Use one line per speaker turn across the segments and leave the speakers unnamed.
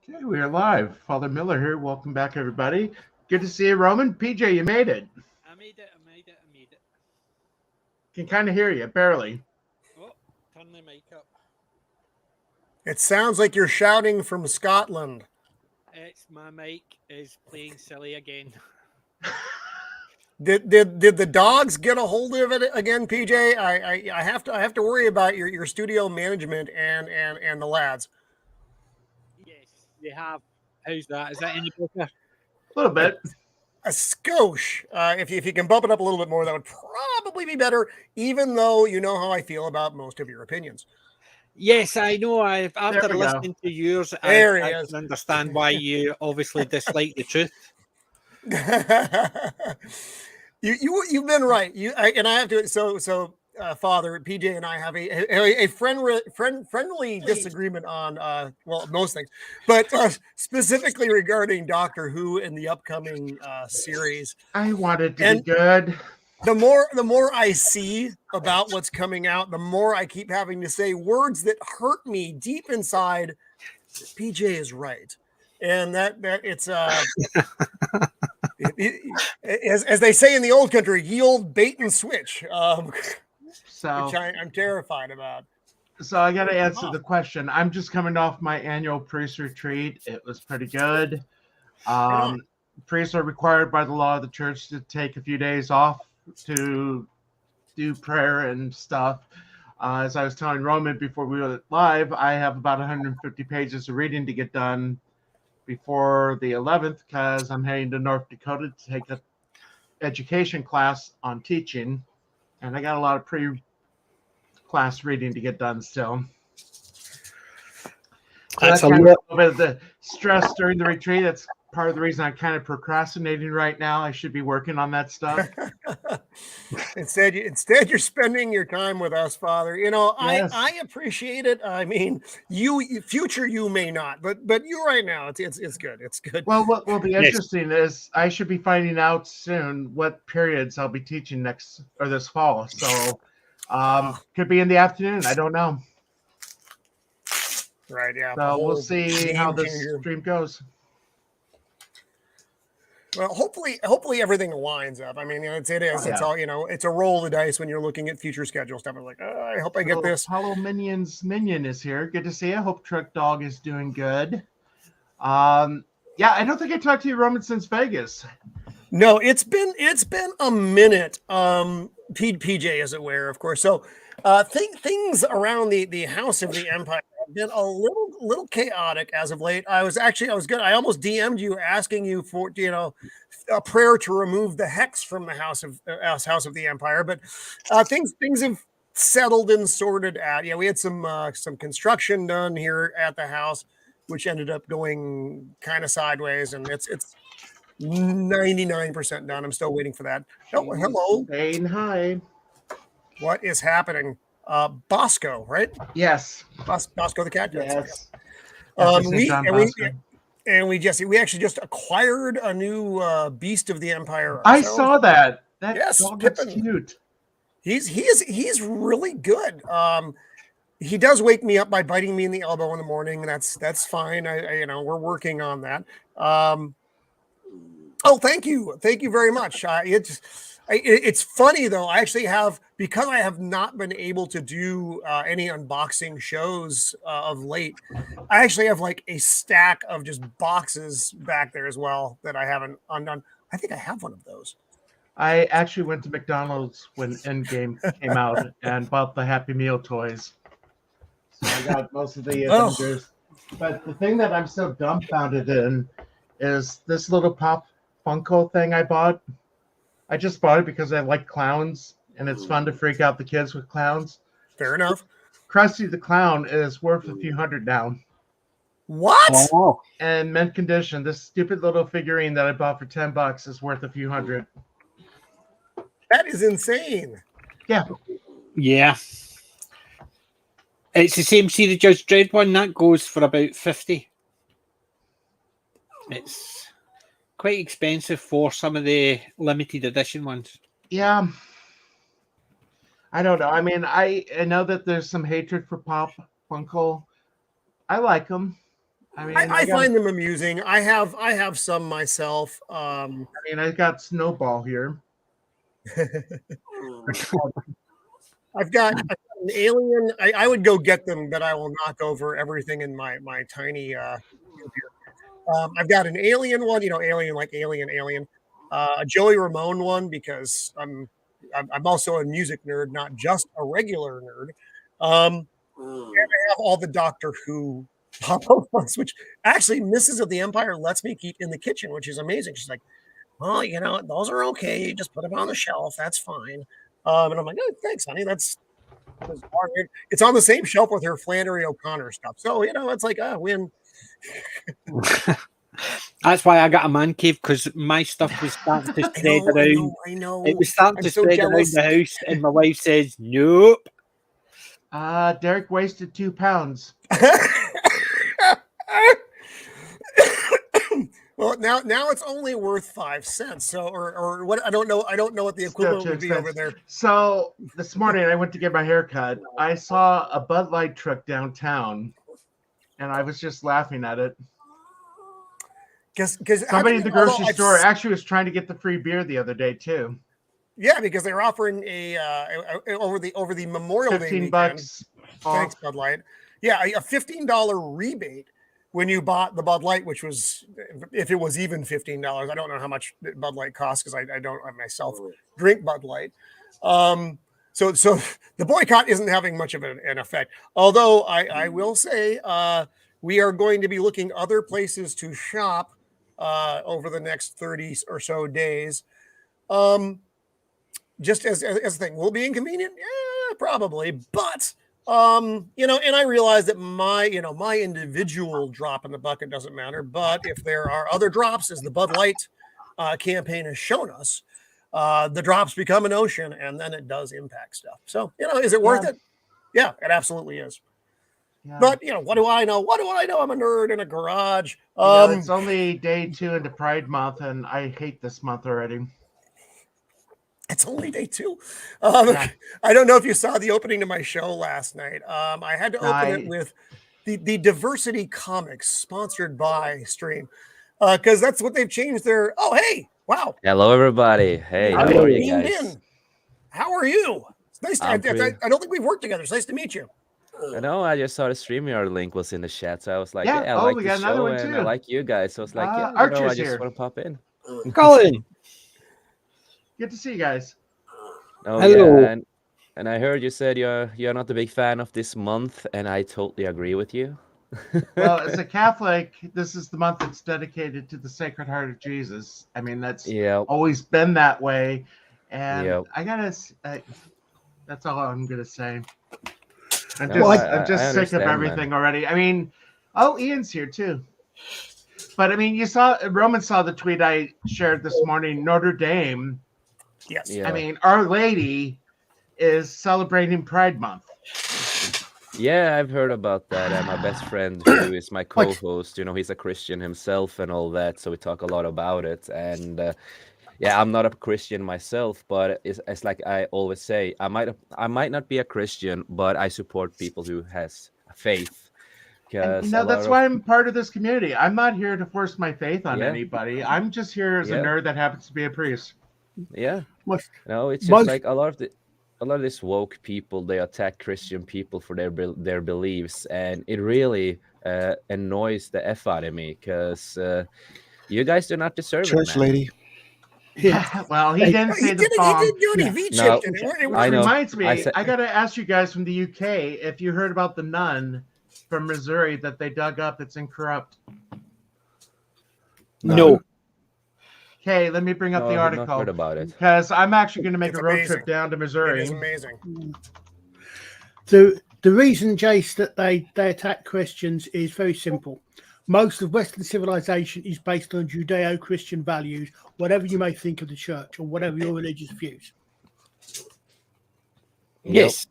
Okay, we are live. Father Miller here. Welcome back, everybody. Good to see you, Roman. PJ, you made it.
I made it.
Can kind of hear you, barely.
Oh, turn the mic up.
It sounds like you're shouting from Scotland.
It's my mic is playing silly again.
Did the dogs get a hold of it again, PJ? I have to worry about your studio management and the lads.
Yes, they have. How's that? Is that any better?
A little bit.
A skosh. If you can bump it up a little bit more, that would probably be better, even though you know how I feel about most of your opinions.
Yes, I know. After listening to yours, I can understand why you obviously dislike the truth.
You've been right. I have to. So Father PJ and I have a friendly disagreement on most things, but specifically regarding Doctor Who and the upcoming series.
I want it to be good.
The more I see about what's coming out, the more I keep having to say words that hurt me deep inside. PJ is right, and that it's as they say in the old country, ye old bait and switch. Which I'm terrified about.
So I got to answer the question. I'm just coming off my annual priest retreat. It was pretty good. Priests are required by the law of the church to take a few days off to do prayer and stuff. As I was telling Roman before we went live, I have about 150 pages of reading to get done before the 11th because I'm heading to North Dakota to take an education class on teaching. And I got a lot of pre-class reading to get done still. That's a little bit of the stress during the retreat. That's part of the reason I'm kind of procrastinating right now. I should be working on that stuff.
Instead, you're spending your time with us, Father. You know, yes. I appreciate it. I mean, future you may not, but you right now, it's good. It's good.
Well, what will be interesting is I should be finding out soon what periods I'll be teaching next or this fall. So, could be in the afternoon. I don't know.
Right. Yeah.
So we'll see how this stream goes.
Well, hopefully everything lines up. I mean, it is. It's all, it's a roll of the dice when you're looking at future schedule stuff. I'm like, I hope I get this.
Hello, Minion is here. Good to see you. I hope Truck Dog is doing good. Yeah, I don't think I talked to you, Roman, since Vegas.
No, it's been a minute. PJ is aware, of course. So, things around the House of the Empire been a little chaotic as of late. I was good. I almost DM'd you asking you for a prayer to remove the hex from the House of the Empire, but things have settled and sorted out. Yeah, we had some construction done here at the house, which ended up going kind of sideways, and it's 99% done. I'm still waiting for that. Oh, hello.
Saying hi.
What is happening? Bosco, right?
Yes.
Bosco the cat.
Yes.
We actually just acquired a new beast of the Empire.
I saw that. That
yes,
dog looks cute.
He's really good. He does wake me up by biting me in the elbow in the morning. That's fine. We're working on that. Oh, thank you very much. It's funny though. I actually have, because I have not been able to do any unboxing shows of late. I actually have like a stack of just boxes back there as well that I haven't undone. I think I have one of those.
I actually went to McDonald's when Endgame came out and bought the Happy Meal toys. So I got most of the Avengers. But the thing that I'm so dumbfounded in is this little Pop Funko thing I bought. I just bought it because I like clowns, and it's fun to freak out the kids with clowns.
Fair enough.
Krusty the Clown is worth a few hundred now.
What?
Oh.
And mint condition, this stupid little figurine that I bought for $10 is worth a few hundred.
That is insane.
Yeah.
Yeah. It's the same See the Judge Dredd one. That goes for about 50. It's quite expensive for some of the limited edition ones.
Yeah. I don't know. I mean, I know that there's some hatred for Pop Funko. I like them. I mean,
I find them amusing. I have some myself.
I mean, I got Snowball here.
I've got an alien. I would go get them, but I will knock over everything in my tiny I've got an alien one, alien like alien, a Joey Ramone one, because I'm also a music nerd, not just a regular nerd. And I have all the Doctor Who pop-up ones, which actually Mrs. of the Empire lets me keep in the kitchen, which is amazing. She's like, well, those are okay. Just put them on the shelf. That's fine. And I'm like, oh, thanks, honey. That's it's on the same shelf with her Flannery O'Connor stuff. So, it's like a win.
That's why I got a man cave, because my stuff was starting to spread around.
I know.
It was starting to spread
jealous.
around the house, and my wife says, nope.
Derek wasted 2 pounds.
Well, now it's only worth 5 cents. So, or what? I don't know what the equivalent would be over there.
So this morning I went to get my hair cut. I saw a Bud Light truck downtown, and I was just laughing at it.
Because
somebody in the grocery store actually was trying to get the free beer the other day too.
Yeah, because they were offering a over the Memorial Day weekend.
$15.
Thanks, Bud Light. Yeah, a $15 rebate when you bought the Bud Light, which was, if it was even $15. I don't know how much Bud Light costs, because I don't myself drink Bud Light. So the boycott isn't having much of an effect. Although I will say we are going to be looking other places to shop over the next 30 or so days. Just as a thing, will it be inconvenient? Yeah, probably. But and I realize that my individual drop in the bucket doesn't matter. But if there are other drops, as the Bud Light campaign has shown us, the drops become an ocean, and then it does impact stuff. So, is it worth it? Yeah, it absolutely is. Yeah. But, what do I know? What do I know? I'm a nerd in a garage.
It's only day 2 into Pride Month, and I hate this month already.
It's only day 2. I don't know if you saw the opening to my show last night. I had to open it with the Diversity Comics, sponsored by Stream, because that's what they've changed their. Oh, hey, wow.
Hello, everybody. Hey, how are you guys?
How are you? It's nice. I don't think we've worked together. It's nice to meet you.
I know. I just saw the StreamYard link was in the chat, so I was like,
I
like
we
the
got another
show,
one
and
too.
I like you guys. So it's like, I just want to pop in.
Colin.
Good to see you guys.
Oh,
hello.
yeah. And I heard you said you're not a big fan of this month, and I totally agree with you.
Well, as a Catholic, this is the month that's dedicated to the Sacred Heart of Jesus. I mean, that's
Yep.
always been that way. And
Yep.
that's all I'm going to say. I'm
No,
just
I
sick of
understand,
everything
man.
already. I mean, Ian's here too. But I mean, Roman saw the tweet I shared this morning, Notre Dame.
Yes.
Yeah.
I mean, Our Lady is celebrating Pride Month.
Yeah, I've heard about that. And my best friend, who is my co-host, he's a Christian himself and all that, so we talk a lot about it. And yeah, I'm not a Christian myself, but it's like I always say, I might not be a Christian, but I support people who has a faith.
And that's why I'm part of this community. I'm not here to force my faith on
Yeah.
anybody. I'm just here as a nerd that happens to be a priest.
Yeah.
Most-
No, it's just
most-
like a lot of these woke people, they attack Christian people for their beliefs, and it really annoys the F out of me, because you guys do not deserve
Church
it, man.
lady.
Yeah. Well, he didn't say the bomb.
He did Johnny V
No.
chipped it.
I
Which
know.
reminds me,
I
I got to ask you guys from the UK if you heard about the nun from Missouri that they dug up. It's incorrupt.
No.
Okay, let me bring up
No,
the
I've not
article
heard about it.
because I'm actually going to make
It's
a road
amazing.
trip down to
It
Missouri.
is amazing.
The reason, Jace, that they attack Christians is very simple. Most of Western civilization is based on Judeo-Christian values, whatever you may think of the church or whatever your religious views.
Yes.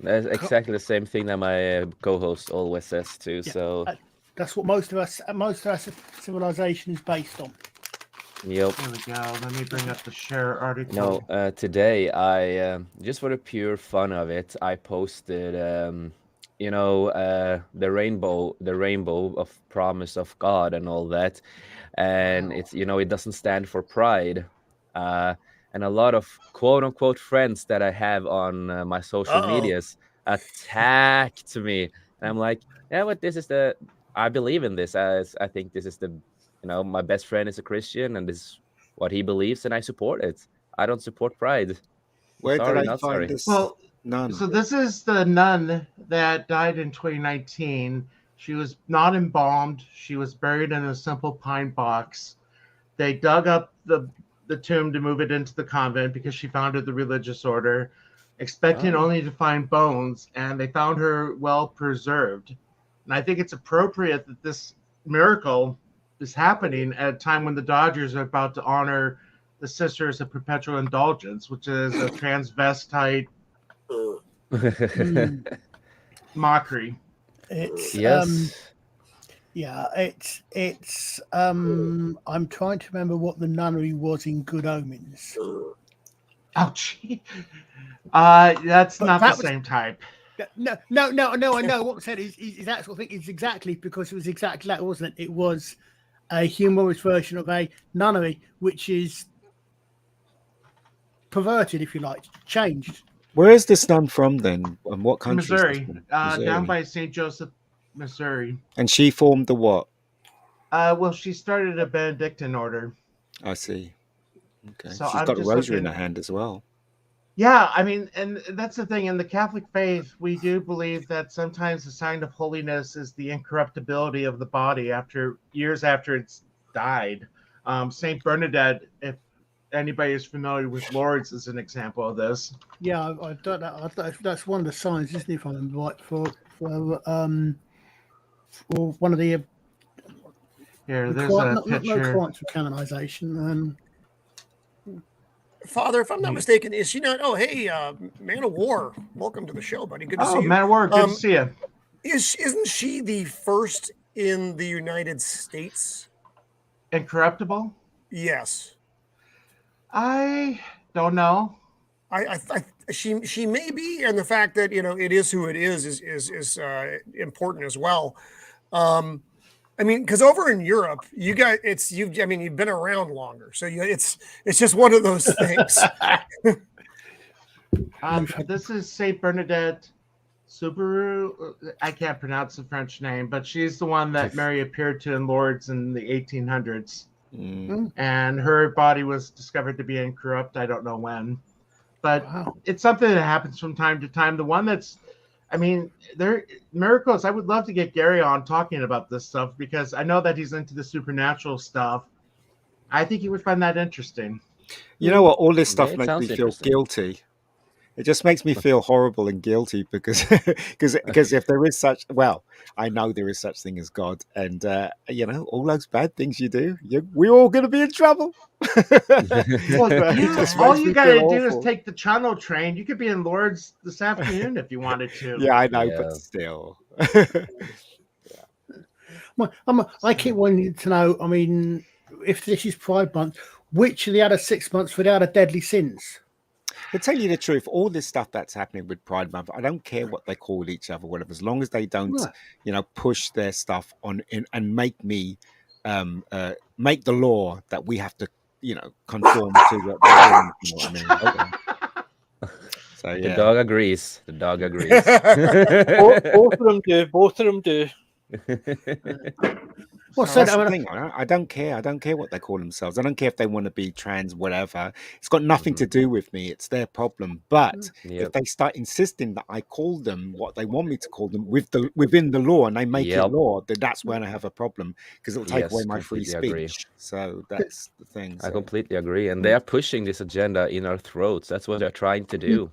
That's exactly the same thing that my co-host always says too.
Yeah.
So
That's what most of our civilization is based on.
yep.
There we go. Let me bring up the share article.
No, today I just for the pure fun of it, I posted the rainbow of promise of God and all that, and
Wow.
it's it doesn't stand for pride, and a lot of quote unquote friends that I have on my social medias attacked me, and I'm like, yeah, but I believe in this. I think this is my best friend is a Christian, and this is what he believes, and I support it. I don't support pride.
Where
Sorry,
did I
not
find
sorry.
this?
Well,
None.
so this is the nun that died in 2019. She was not embalmed. She was buried in a simple pine box. They dug up the tomb to move it into the convent because she founded the religious order, expecting only to find bones, and they found her well preserved. And I think it's appropriate that this miracle is happening at a time when the Dodgers are about to honor the Sisters of Perpetual Indulgence, which is a transvestite mockery.
It's
Yes.
it's I'm trying to remember what the nunnery was in Good Omens.
Oh, gee. That's not the
that was-
same type.
No, I know what I said is that sort of thing. It's exactly because it was exactly that, wasn't it? It was a humorous version of a nunnery, which is perverted, if you like, changed.
Where is this nun from then? And what country? is this
Missouri,
from?
down
Missouri.
by St. Joseph, Missouri.
And she formed the what?
Well, she started a Benedictine order.
I see. Okay.
So
She's
I'm
got a
just
rosary in
looking-
her hand as well.
Yeah, I mean, and that's the thing. In the Catholic faith, we do believe that sometimes the sign of holiness is the incorruptibility of the body years after it's died. Saint Bernadette, if anybody is familiar with Lourdes, is an example of this.
Yeah, I've done that. That's one of the signs, isn't it? If I'm right, for one of the
Here, there's a
no
picture.
requirements for canonization.
Father, if I'm not mistaken, is she not? Oh, hey, Man of War, welcome to the show, buddy. Good to see
Oh,
you.
Man of War, good to see you.
Isn't she the first in the United States?
Incorruptible?
Yes.
I don't know.
She may be, and the fact that it is who it is important as well. I mean, because over in Europe, you've been around longer, so it's just one of those things.
This is Saint Bernadette Subaru. I can't pronounce the French name, but she's the one that Mary appeared to in Lourdes in the 1800s. And her body was discovered to be incorrupt. I don't know when. but it's something that happens from time to time. The one that's, I mean, miracles. I would love to get Gary on talking about this stuff because I know that he's into the supernatural stuff. I think he would find that interesting.
You know what? All this stuff
it
makes
sounds
me feel
interesting.
guilty. It just makes me feel horrible and guilty because if there is such, well, I know there is such thing as God, and all those bad things you do, we're all going to be in trouble.
Well, all you got to do is
awful.
take the channel train. You could be in Lord's this afternoon if you wanted to.
Yeah, I know,
Yeah.
but still.
I keep wanting to know, I mean, if this is Pride Month, which of the other 6 months were the other deadly sins?
To tell you the truth, all this stuff that's happening with Pride Month, I don't care what they call each other, whatever, as long as they don't, push their stuff on and make me make the law that we have to, conform to what they're doing. You know what I mean? Okay. So
The
yeah,
dog agrees. The dog agrees.
Both of them do. Both of them do.
What's
that's
that?
the thing. I don't care. I don't care what they call themselves. I don't care if they want to be trans, whatever. It's got nothing to do with me. It's their problem. But if they start insisting that I call them what they want me to call them within the law, and they make it law, then that's when I have a problem because it'll take away my free speech.
Agree.
So that's the thing.
I completely agree, and they are pushing this agenda in our throats. That's what they're trying to do.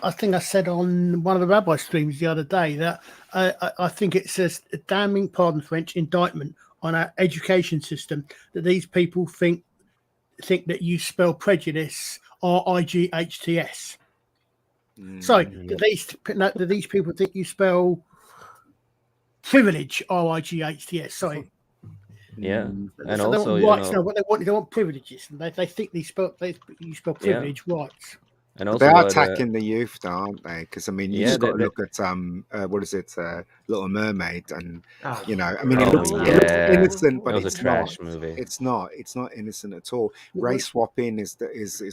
I think I said on one of the rabbi streams the other day that I think it says a damning, pardon French, indictment on our education system that these people think that you spell prejudice RIGHTS. Sorry, that these people think you spell privilege RIGHTS. Sorry.
Yeah, and
so
also
they want rights, no, what they want privileges, and they think you spell privilege rights.
And also
they are attacking the youth, though, aren't they? Because I mean, you just got to look at what is it, Little Mermaid, and I mean, it looks innocent, but it's
trash
not.
Movie.
It's not innocent at all. Race swapping is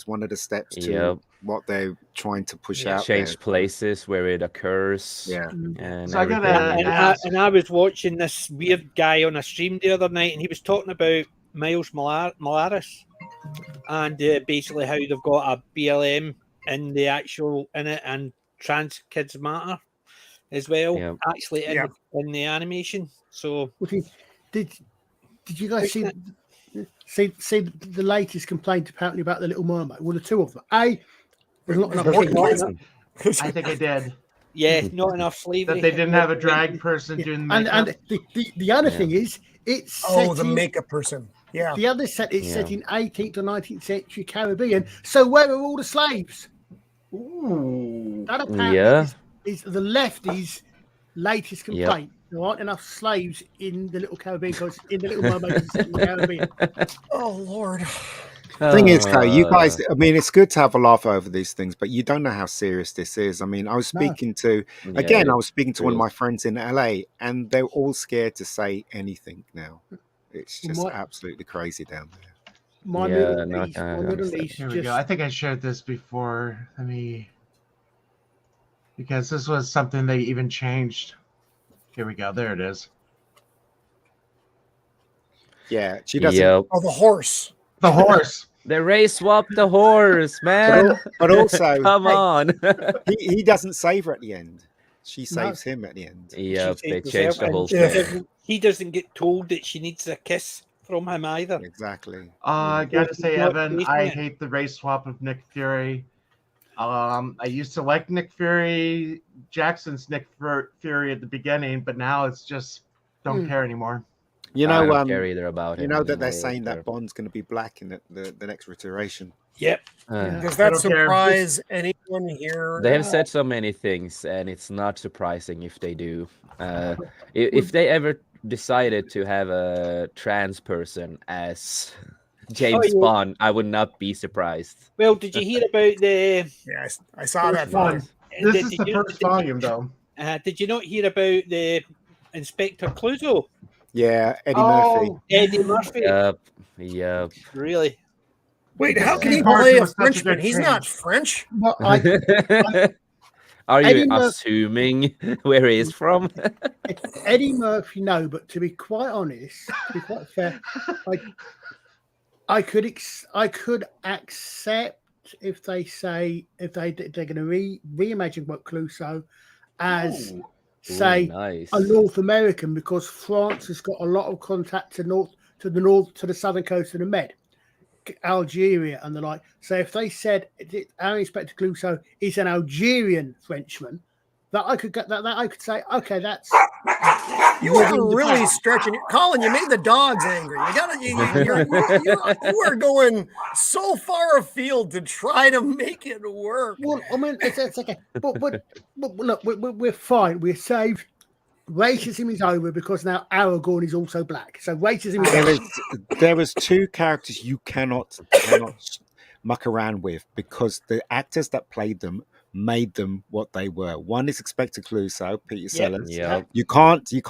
one of the steps to what they're trying to push out.
Change places where it occurs.
Yeah,
and
so
I was watching this weird guy on a stream the other night, and he was talking about Miles Morales, and basically how they've got a BLM in it, and trans kids matter as well. Actually, in the animation. So,
did you guys see the latest complaint apparently about the Little Mermaid? Well, the two of them. There's not enough.
I think I did.
Yeah, not enough slavery.
That they didn't have a drag person doing the makeup.
And the other thing is, it's
the makeup person. Yeah.
The other set is set in 18th or 19th century Caribbean. So where are all the slaves?
Ooh.
That apparently is the lefties' latest complaint. There aren't enough slaves in the Little Caribbean because in the Little Mermaid in the Caribbean.
Oh Lord.
The thing is, though, you guys, I mean, it's good to have a laugh over these things, but you don't know how serious this is. I mean, I was speaking to one of my friends in LA, and they're all scared to say anything now. It's just absolutely crazy down there.
My Middle East.
Here we go. I think I shared this before. Because this was something they even changed. Here we go. There it is.
Yeah, she doesn't.
Oh, the horse.
The horse.
The race swapped the horse, man.
But also,
come on.
he doesn't save her at the end. She saves him at the end.
Yep, they changed the whole thing.
He doesn't get told that she needs a kiss from him either.
Exactly.
I gotta say, Evan, I hate the race swap of Nick Fury. I used to like Nick Fury, Jackson's Nick Fury at the beginning, but now it's just don't care anymore.
You know,
I don't care either about
you know that they're saying that Bond's going to be black in the next iteration.
Yep.
Does that surprise anyone here?
They have said so many things, and it's not surprising if they do. If they ever decided to have a trans person as James Bond, I would not be surprised.
Well, did you hear about the?
Yeah, I saw that one.
This is the first volume, though.
Did you not hear about the Inspector Clouseau?
Yeah, Eddie Murphy.
Eddie Murphy.
Yep.
Really?
Wait, how can he play a Frenchman? He's not French.
Well,
Are you assuming where he is from?
Eddie Murphy, no, but to be quite honest, to be quite fair, I could accept if they say they're going to reimagine what Clouseau as
Ooh.
say
nice.
a North American, because France has got a lot of contact to the southern coast of the Med, Algeria and the like. So if they said our Inspector Clouseau is an Algerian Frenchman, that I could get that I could say, okay, that's
You are really stretching it, Colin. You made the dogs angry. You got you are going so far afield to try to make it work.
well. I mean, it's okay, but look, we're fine. We're saved. Racism is over because now Aragorn is also black. So racism is over.
There is two characters you cannot muck around with, because the actors that played them made them what they were. One is Inspector Clouseau, Peter Sellers.
Yeah.
You can't do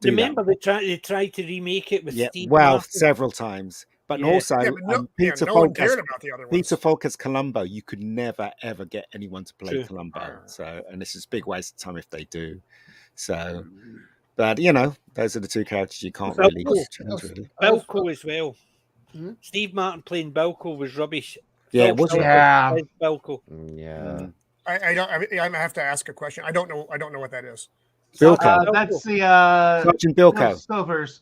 Remember,
that.
they tried to remake it with Steve
Well,
Martin.
several times. But
Yeah.
also Peter
no one
Falk
cared about the other ones.
Peter Falk as Columbo, you could never ever get anyone to play
True.
Columbo. So, and this is a big waste of time if they do. So, but you know, those are the two characters you can't
Well,
really
cool.
change, really.
Bilko as well.
Hmm?
Steve Martin playing Bilko was rubbish.
Yeah,
Phil
was it?
Sellers
Yeah.
played Bilko.
Yeah.
I have to ask a question. I don't know what that is.
Bilko.
That's the
Sergeant
Phil
Bilko.
Silvers.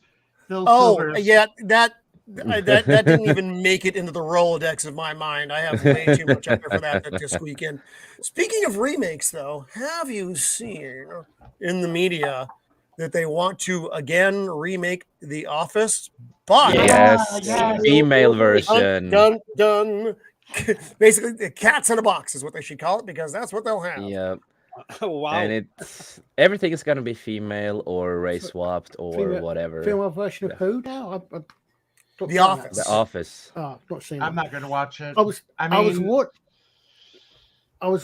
Phil
Oh,
Silvers.
yeah, that didn't even make it into the Rolodex of my mind. I have way too much up there for that to squeak in. Speaking of remakes, though, have you seen in the media that they want to again remake The Office? But
Yes.
yeah.
Female version.
dun, dun. Basically, the cats in a box is what they should call it, because that's what they'll have.
Yeah.
Oh, wow.
And everything is gonna be female or race swapped or
Female-
whatever.
Female version of who now? I've not
The
seen
Office.
that.
The Office.
Oh, I've not seen
I'm
that.
not going to watch it.
I was
I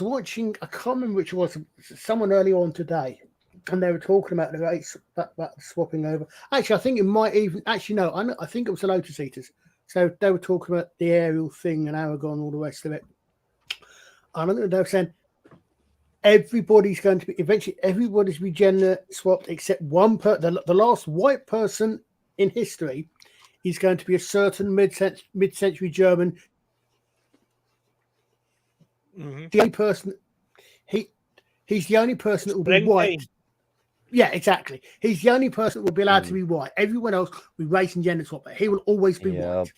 watching. I can't remember which it was. Someone early on today, and they were talking about the race that swapping over. Actually, I think it might even. Actually, no. I think it was the Lotus Eaters. So they were talking about the aerial thing and Aragon and all the rest of it. And I think they were saying everybody's going to be eventually. Everybody's be gender swapped except one the last white person in history is going to be a certain mid-century German.
Mhm.
The only person he's the only person that will be white.
Springtime.
Yeah, exactly. He's the only person that will be allowed to be white. Everyone else will be race and gender swap, but he will always be
Yeah.
white.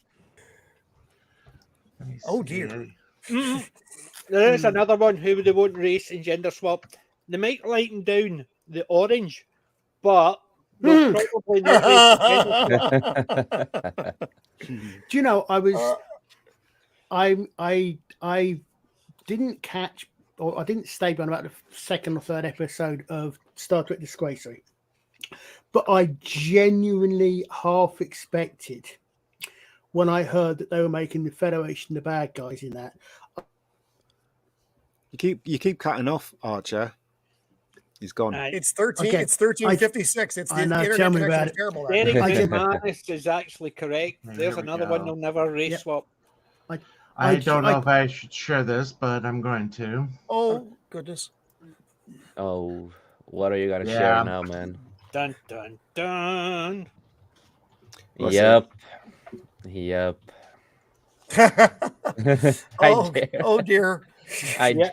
Oh, dear.
Mhm. There's another one who they won't race and gender swap. They might lighten down the orange, but they'll probably not race and gender swap.
Do you know? I didn't catch, or I didn't stay on about the second or third episode of Star Trek Discovery, but I genuinely half expected when I heard that they were making the Federation the bad guys in that.
You keep cutting off, Archer. He's gone.
It's 13.
Okay.
It's 1356. It's the
I know,
internet
tell me
connection
about
is
it.
terrible.
Derek
I did-
McManus is actually correct.
There
There's
we
another
go.
one they'll never race
Yep.
swap.
I don't know if I should share this, but I'm going to.
Oh goodness!
Oh, what are you gonna
Yeah.
share now, man?
Dun dun dun.
What's
Yep. Yep.
Oh,
dare.
oh dear!
Yeah.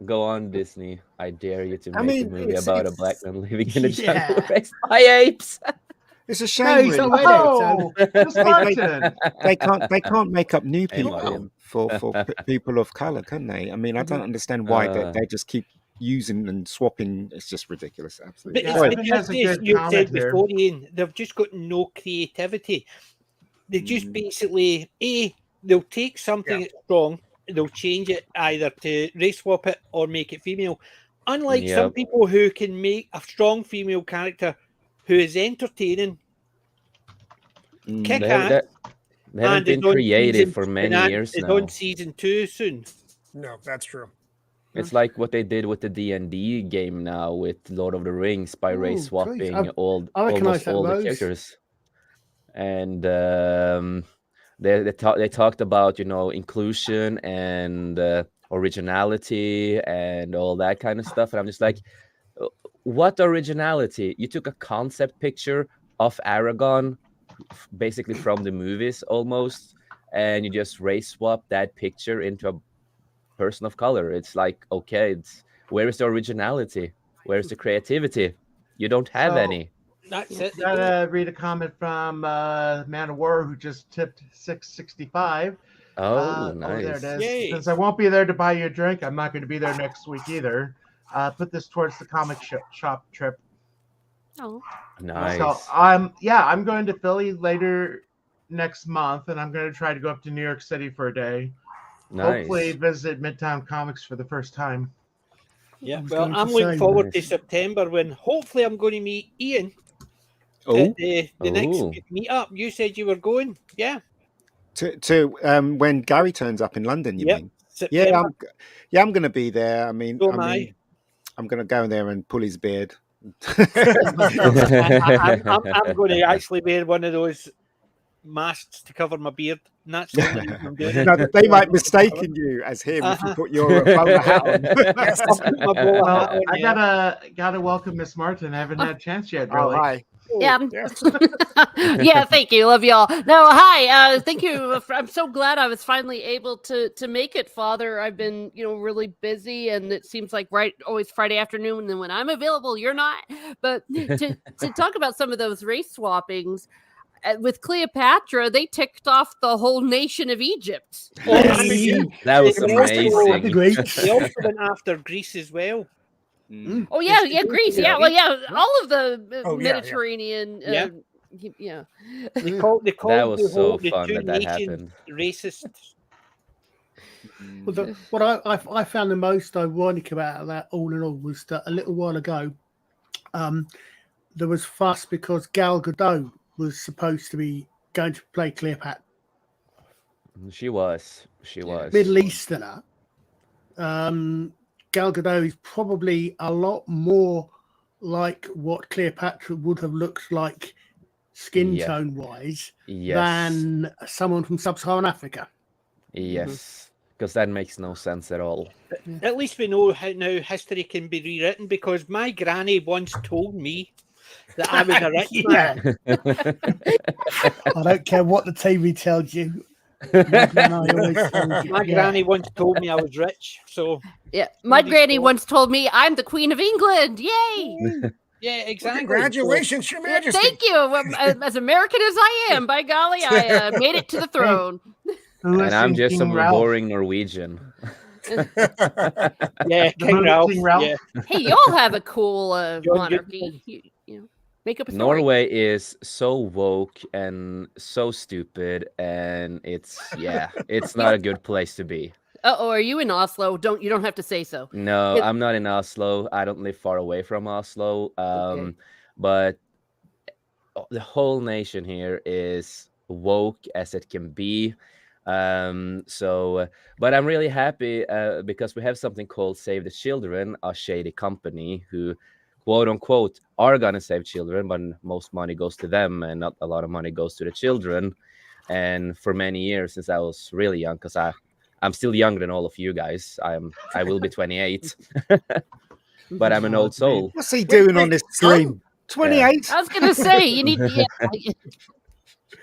Go on, Disney. I dare you to make
mean,
a movie
it's-
about a
it's-
black man living in a
Yeah.
jungle raised by apes.
It's a
No,
shame.
he's
really.
not ready.
Oh, Miss Martin.
They can't make up new
Hey,
people
Martin.
for people of color, can they? I mean, I don't understand why they just keep using and swapping. It's just ridiculous. Absolutely.
But
Yeah,
it's
I
the
think that's a
business
good
you
comment
said
here.
before, Ian. They've just got no creativity. They just basically they'll take something that's strong, they'll change it either to race swap it or make it female. Unlike some
Yep.
people who can make a strong female character who is entertaining, kick
They
ass,
haven't
and
been
is on
creative
season-
for many
and
years
is
now.
on season 2 soon.
No, that's true.
It's like what they did with the D&D game now with Lord of the Rings by race
Ooh,
swapping
please.
all
I recognise
almost
that
all the
Rose.
characters. And they talked about, you know, inclusion and originality and all that kind of stuff. And I'm just like, what originality? You took a concept picture of Aragon basically from the movies almost, and you just race swap that picture into a person of color. It's like, okay, where is the originality? Where is the creativity? You don't have
So-
any.
That's it.
Gotta read a comment from Man of War who just tipped $6.65.
Oh,
There it
nice.
is.
Yay.
Since I won't be there to buy you a drink, I'm not going to be there next week either. Put this towards the comic shop trip.
Oh,
Nice.
So I'm going to Philly later next month, and I'm going to try to go up to New York City for a day.
Nice.
Hopefully, visit Midtown Comics for the first time.
Yeah,
I was
well,
going to
I'm looking
say,
forward to
nice.
September when hopefully I'm going to meet Ian
Oh,
at the next
Oh.
meetup. You said you were going, yeah.
to when Gary turns up in London, you
Yep.
mean?
September.
I'm going to be there. I mean,
So am I.
I'm going to go there and pull his beard.
I'm going to actually wear one of those masks to cover my beard. And that's the only reason I'm doing it.
No, they might mistaken you as him if you put your bowler hat on.
I'll put my bowler hat
Well,
on,
I
yeah.
gotta welcome Miss Martin. I haven't had a chance yet,
Oh,
really.
hi.
yeah.
Yeah.
Yeah, thank you. Love y'all. No, hi. Thank you. I'm so glad I was finally able to make it, Father. I've been, really busy, and it seems like always Friday afternoon, and then when I'm available, you're not. But to talk about some of those race swappings, with Cleopatra, they ticked off the whole nation of Egypt.
Oh, I mean,
That was
They also-
amazing.
Great.
They also went after Greece as well.
Oh yeah,
Yes,
yeah,
they
Greece.
do,
Yeah, well, yeah, all of the
Oh, yeah, yeah.
Mediterranean.
Yeah.
Yeah.
They called
That
the
was so
whole- the
fun
two
that
nations
happened.
racist.
Well, what I found the most ironic about that, all in all, was that a little while ago, there was fuss because Gal Gadot was supposed to be going to play Cleopatra,
She was.
Middle Easterner. Gal Gadot is probably a lot more like what Cleopatra would have looked like skin
Yeah.
tone wise
Yes.
than someone from sub-Saharan Africa.
Yes. Because that makes no sense at all.
At least we know how now history can be rewritten, because my granny once told me that I was a rich man.
I don't care what the TV tells you. My granny always told you,
My
yeah.
granny once told me I was rich. So
Yeah, my
Somebody's
granny
fault.
once told me I'm the Queen of England. Yay!
yeah, exactly.
Congratulations, Your
Yeah,
Majesty.
thank you. As American as I am, by golly, I made it to the throne.
Who
And I'm
seen
just
King
some
Ralph?
boring Norwegian.
Yeah,
The
King
movie
Ralph.
King Ralph?
Yeah.
Hey, y'all have a cool
John
monarchy. Make up a story.
Norway is so woke and so stupid, and it's not a good place to be.
Oh, are you in Oslo? You don't have to say so.
No,
It-
I'm not in Oslo. I don't live far away from Oslo. But the whole nation here is woke as it can be. But I'm really happy because we have something called Save the Children, a shady company who, quote unquote, are gonna save children, but most money goes to them and not a lot of money goes to the children. And for many years, since I was really young, because I'm still younger than all of you guys. I will be 28, but I'm an old soul.
What's he doing on this stream? 28?
I was gonna say you need.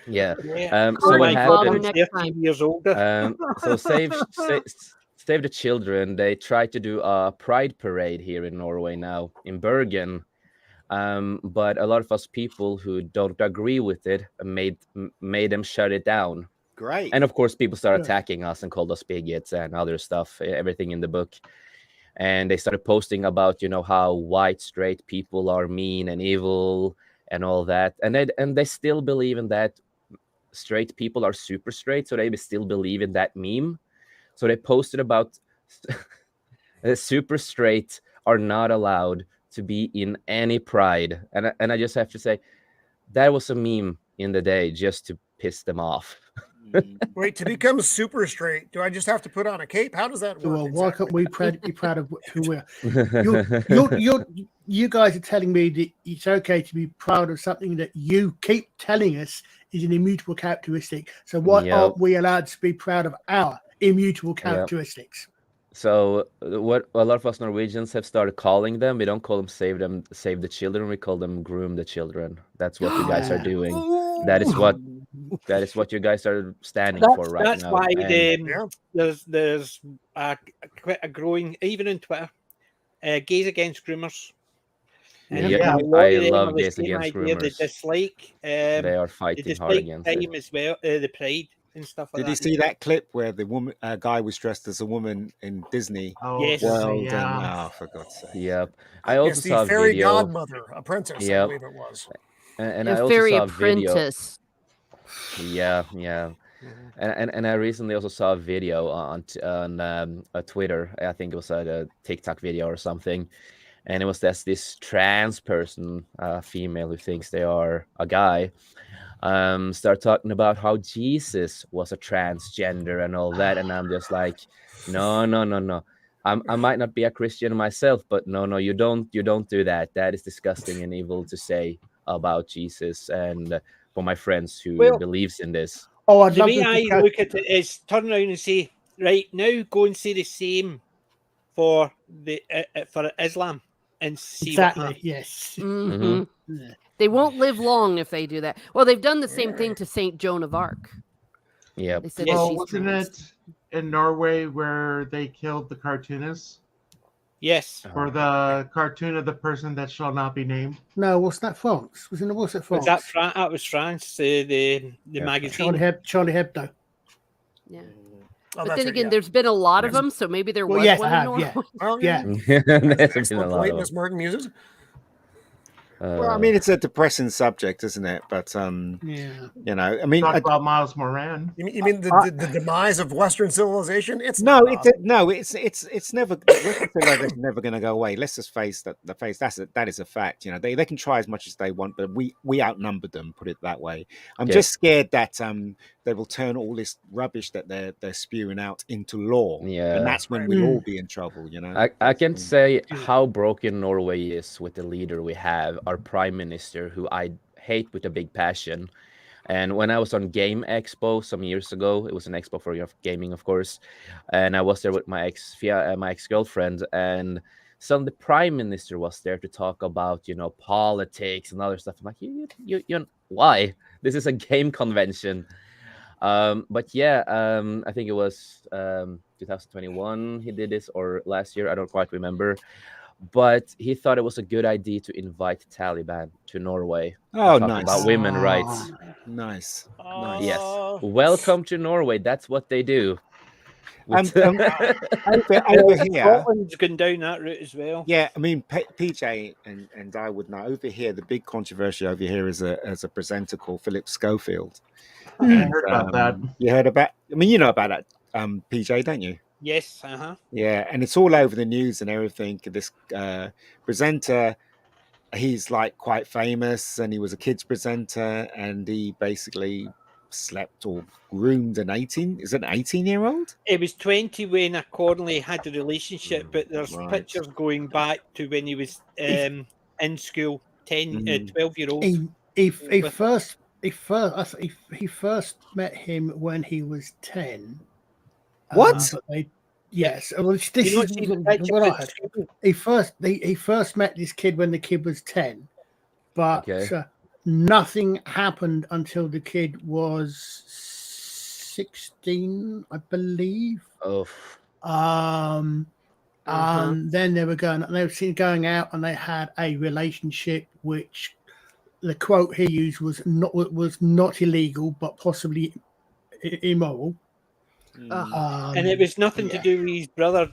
Yeah.
Yeah.
Oh
So
my
what
God,
happened?
next
13 years older.
So Save the Children. They tried to do a pride parade here in Norway now in Bergen, but a lot of us people who don't agree with it made them shut it down.
Great.
And of course, people started
Yeah.
attacking us and called us bigots and other stuff, everything in the book. And they started posting about, how white straight people are mean and evil and all that. And they still believe in that straight people are super straight. So they still believe in that meme. So they posted about super straight are not allowed to be in any pride. And I just have to say, that was a meme in the day just to piss them off.
Wait, to become super straight, do I just have to put on a cape? How does that work?
Well, why can't
exactly?
we be proud of who we are? You guys are telling me that it's okay to be proud of something that you keep telling us is an immutable characteristic. So why
Yep.
aren't we allowed to be proud of our immutable characteristics?
So what a lot of us Norwegians have started calling them, we don't call them save the children, we call them groom the children. That's what you guys are doing. That is what you guys are standing for right
That's
now.
why
And
there's quite a growing, even on Twitter, gays against groomers. And
yeah,
a lot
I
of them
love
are the
gays
same
against
idea.
groomers.
They dislike,
They are fighting hard against it.
time as well, the pride and stuff like
Did you
that.
see that clip where the woman guy was dressed as a woman in Disney
Oh,
Yes.
World?
yeah.
And for God's sake.
Yep. I also
Yes,
saw
the
a
fairy
video.
godmother, a princess, I
Yep.
believe it was.
And
A
I also
fairy
saw a video.
apprentice.
Yeah. And I recently also saw a video on Twitter. I think it was a TikTok video or something. And it was this trans person, female, who thinks they are a guy, start talking about how Jesus was a transgender and all that. And I'm just like, no. I might not be a Christian myself, but no, you don't do that. That is disgusting and evil to say about Jesus and for my friends who believes in this.
Oh, I'd
The
love
way
to
I
discuss-
look at it is turn around and say, right now, go and say the same for for Islam and see what
exactly.
happens.
Yes.
Mhm.
Yeah.
They won't live long if they do that. Well, they've done the same thing to Saint Joan of Arc.
Yep.
They said
Yes.
that
Well,
she's
wasn't
trans.
it in Norway where they killed the cartoonist
Yes.
for the cartoon of the person that shall not be named?
No, what's that? France? Was it France?
That was France, the magazine.
Charlie Hebdo.
Yeah.
Oh,
But
that's
then
it,
again,
yeah.
there's been a lot of them, so maybe there
Well,
was
yes,
one
I
in
have,
Norway.
yeah.
Well,
Yeah.
There's been a
Excellent
lot
point,
of
Miss Martin Muses.
Well, I mean, it's a depressing subject, isn't it? But
Yeah.
you know, I mean,
Talk about Miles Moran.
You mean the demise of Western civilization? It's
no,
not,
it's never. Western civilization never going to go away. Let's just face that. That is a fact. You know, they can try as much as they want, but we outnumber them. Put it that way. I'm
Yeah.
just scared that they will turn all this rubbish that they're spewing out into law.
Yeah.
And that's when we'll all be in trouble. You know.
I can say how broken Norway is with the leader we have, our prime minister, who I hate with a big passion. And when I was on Game Expo some years ago, it was an expo for gaming, of course, and I was there with my ex-girlfriend, and the prime minister was there to talk about, politics and other stuff. I'm like, you why? This is a game convention. But yeah, I think it was 2021 he did this, or last year, I don't quite remember. But he thought it was a good idea to invite Taliban to Norway.
Oh,
to talk
nice.
about women rights.
Nice.
Yes. Welcome to Norway. That's what they do.
Over here,
Scotland's going down that route as well.
yeah, I mean, PJ and I would know. Over here, the big controversy over here is a presenter called Philip Schofield.
I heard about that.
You heard about? I mean, you know about that, PJ, don't you?
Yes.
Yeah, and it's all over the news and everything. This presenter, he's like quite famous, and he was a kids presenter, and he basically slept or groomed an 18-year-old?
It was 20 when Accordingly had a relationship, but there's
Right.
pictures going back to when he was in school, 12-year-old.
He first met him when he was 10.
What?
Yes. Well, this
You know,
is
see the picture
what I
at
heard.
school?
He first met this kid when the kid was 10, but
Okay.
nothing happened until the kid was 16, I believe.
Oh,
And then they were seen going out, and they had a relationship which the quote he used was not illegal, but possibly immoral.
And it was nothing to do with his brother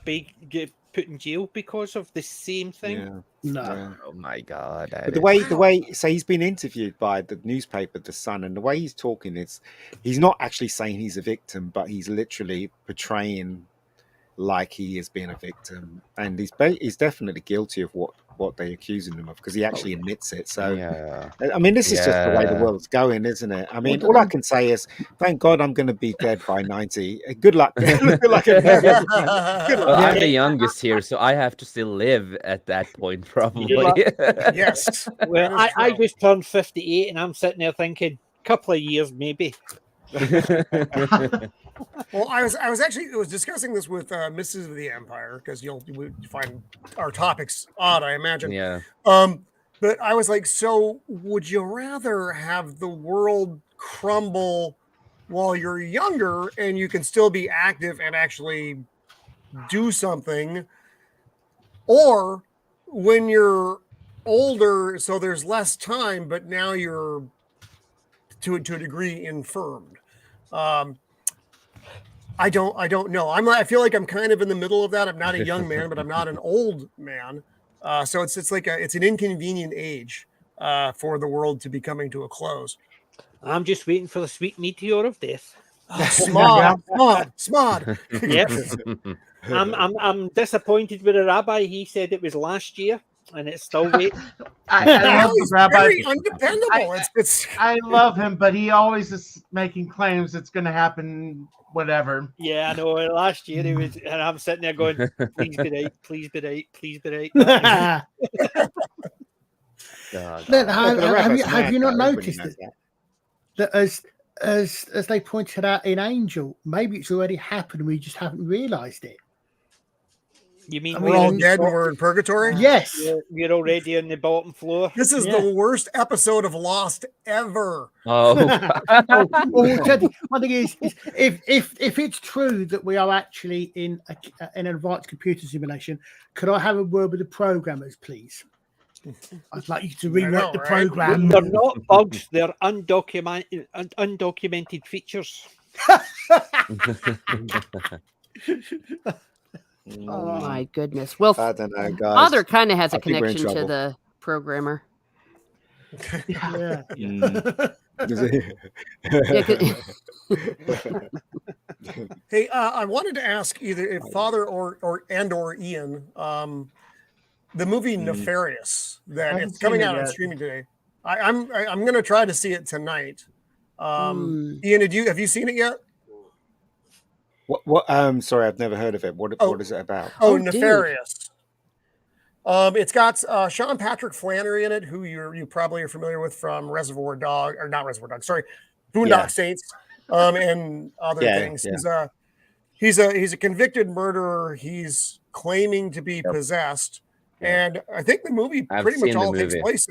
get put in jail because of the same thing.
Yeah.
No.
Yeah.
oh my God.
But the way, so he's been interviewed by the newspaper, The Sun, and the way he's talking is, he's not actually saying he's a victim, but he's literally portraying like he is being a victim, and he's definitely guilty of what they're accusing him of, because he actually admits it. So
Yeah.
I mean, this is just the way the
Yeah.
world's going, isn't it? I mean, all I can say is, thank God I'm going to be dead by 90. Good luck. Good luck.
Well, I'm the youngest here, so I have to still live at that point, probably.
Yes.
Well,
That is
I
true.
just turned 58, and I'm sitting there thinking, couple of years maybe.
Well, I was discussing this with Mrs. of the Empire, because you would find our topics odd, I imagine.
Yeah.
But I was like, so would you rather have the world crumble while you're younger and you can still be active and actually do something, or when you're older, so there's less time, but now you're to a degree infirmed? I don't know. I feel like I'm kind of in the middle of that. I'm not a young man, but I'm not an old man. So it's like it's an inconvenient age for the world to be coming to a close.
I'm just waiting for the sweet meteor of death.
Smod.
Yep. I'm disappointed with the rabbi. He said it was last year, and it's still waiting.
I love the
He's
rabbi.
very undependable.
I love him, but he always is making claims it's going to happen. Whatever.
Yeah, I know. Last year he was, and I'm sitting there going, "Please be right, please be right, please be right."
God.
Have you not noticed that as they pointed out in Angel, maybe it's already happened, we just haven't realised it.
You mean
we're all dead and we're in purgatory?
Yes.
We're already on the bottom floor.
This is the worst episode of Lost ever.
Oh.
One thing is if it's true that we are actually in an advanced computer simulation, could I have a word with the programmers, please? I'd like you to rewrite the program.
They're not bugs; they're undocumented features.
Oh my goodness. Well,
I don't know, guys.
Father kind of has a
I think we're in
connection to
trouble.
the programmer.
Yeah.
Hey, I wanted to ask either if Father or Ian, the movie Nefarious that it's coming out on streaming today. I'm going to try to see it tonight. Ian, have you seen it yet?
What? Sorry, I've never heard of it. What is it about?
Nefarious. It's got Sean Patrick Flannery in it, who you probably are familiar with from Reservoir Dog, or not Reservoir Dog. Sorry, Boondock Saints, and other things.
Yeah.
He's a convicted murderer. He's claiming to be possessed, and I think the movie pretty much all takes place.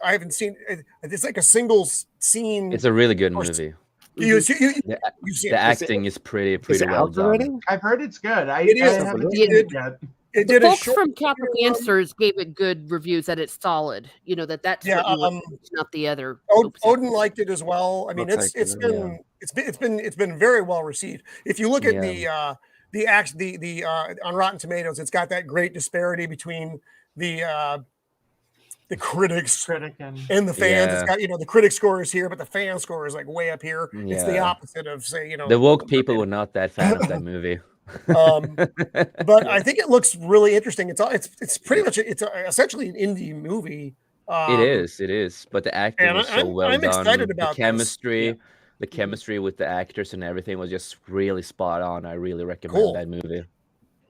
I haven't seen it. It's like a single scene.
It's a really good movie.
You've seen
The acting is pretty well done.
I've heard it's good. I haven't
seen
it yet.
The folks from Catholic Answers gave it good reviews, that it's solid. You know that's what you want, not the other.
Odin liked it as well. I mean, it's been very well received. If you look at the on Rotten Tomatoes, it's got that great disparity between the critics and the fans. It's got the critic score is here, but the fan score is like way up here. It's the opposite of
the woke people were not that fan of that movie.
But I think it looks really interesting. It's pretty much essentially an indie movie.
It is, but the acting is so well done.
I'm excited about
the chemistry. The chemistry with the actors and everything was just really spot on. I really recommend that movie.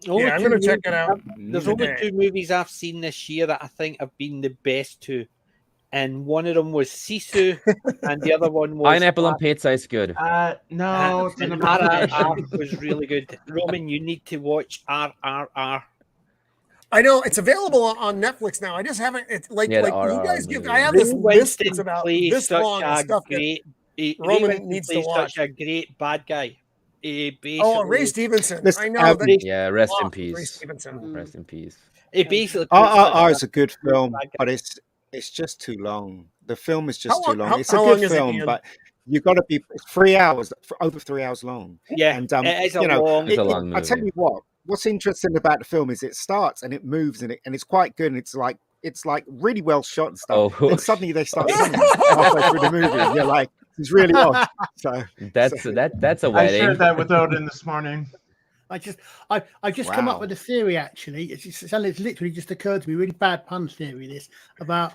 I'm going to check it out.
There's only 2 movies I've seen this year that I think have been the best 2. And one of them was Sisu, and the other one was
Pineapple on Pizza is good.
No, it's an
RRR was really good. Roman, you need to watch RRR.
I know it's available on Netflix now. I just haven't. It's like you guys give. I have this list that's about this long of stuff that Roman needs to watch.
Such a great bad guy.
Ray Stevenson. I know.
Rest in peace.
Ray Stevenson.
Rest in peace.
It basically.
It's a good film, but it's just too long. The film is just too long. It's a good film, but you've got to be 3 hours, over 3 hours long.
Yeah,
and
it is a long
movie. I tell you what's interesting about the film is it starts and it moves and it's quite good and it's like really well shot and stuff. Then suddenly they start singing halfway through the movie, and you're like, it's really odd. So
that's a wedding.
I shared that with Odin this morning.
I just come up with a theory. Actually, it's literally just occurred to me. Really bad pun theory. This about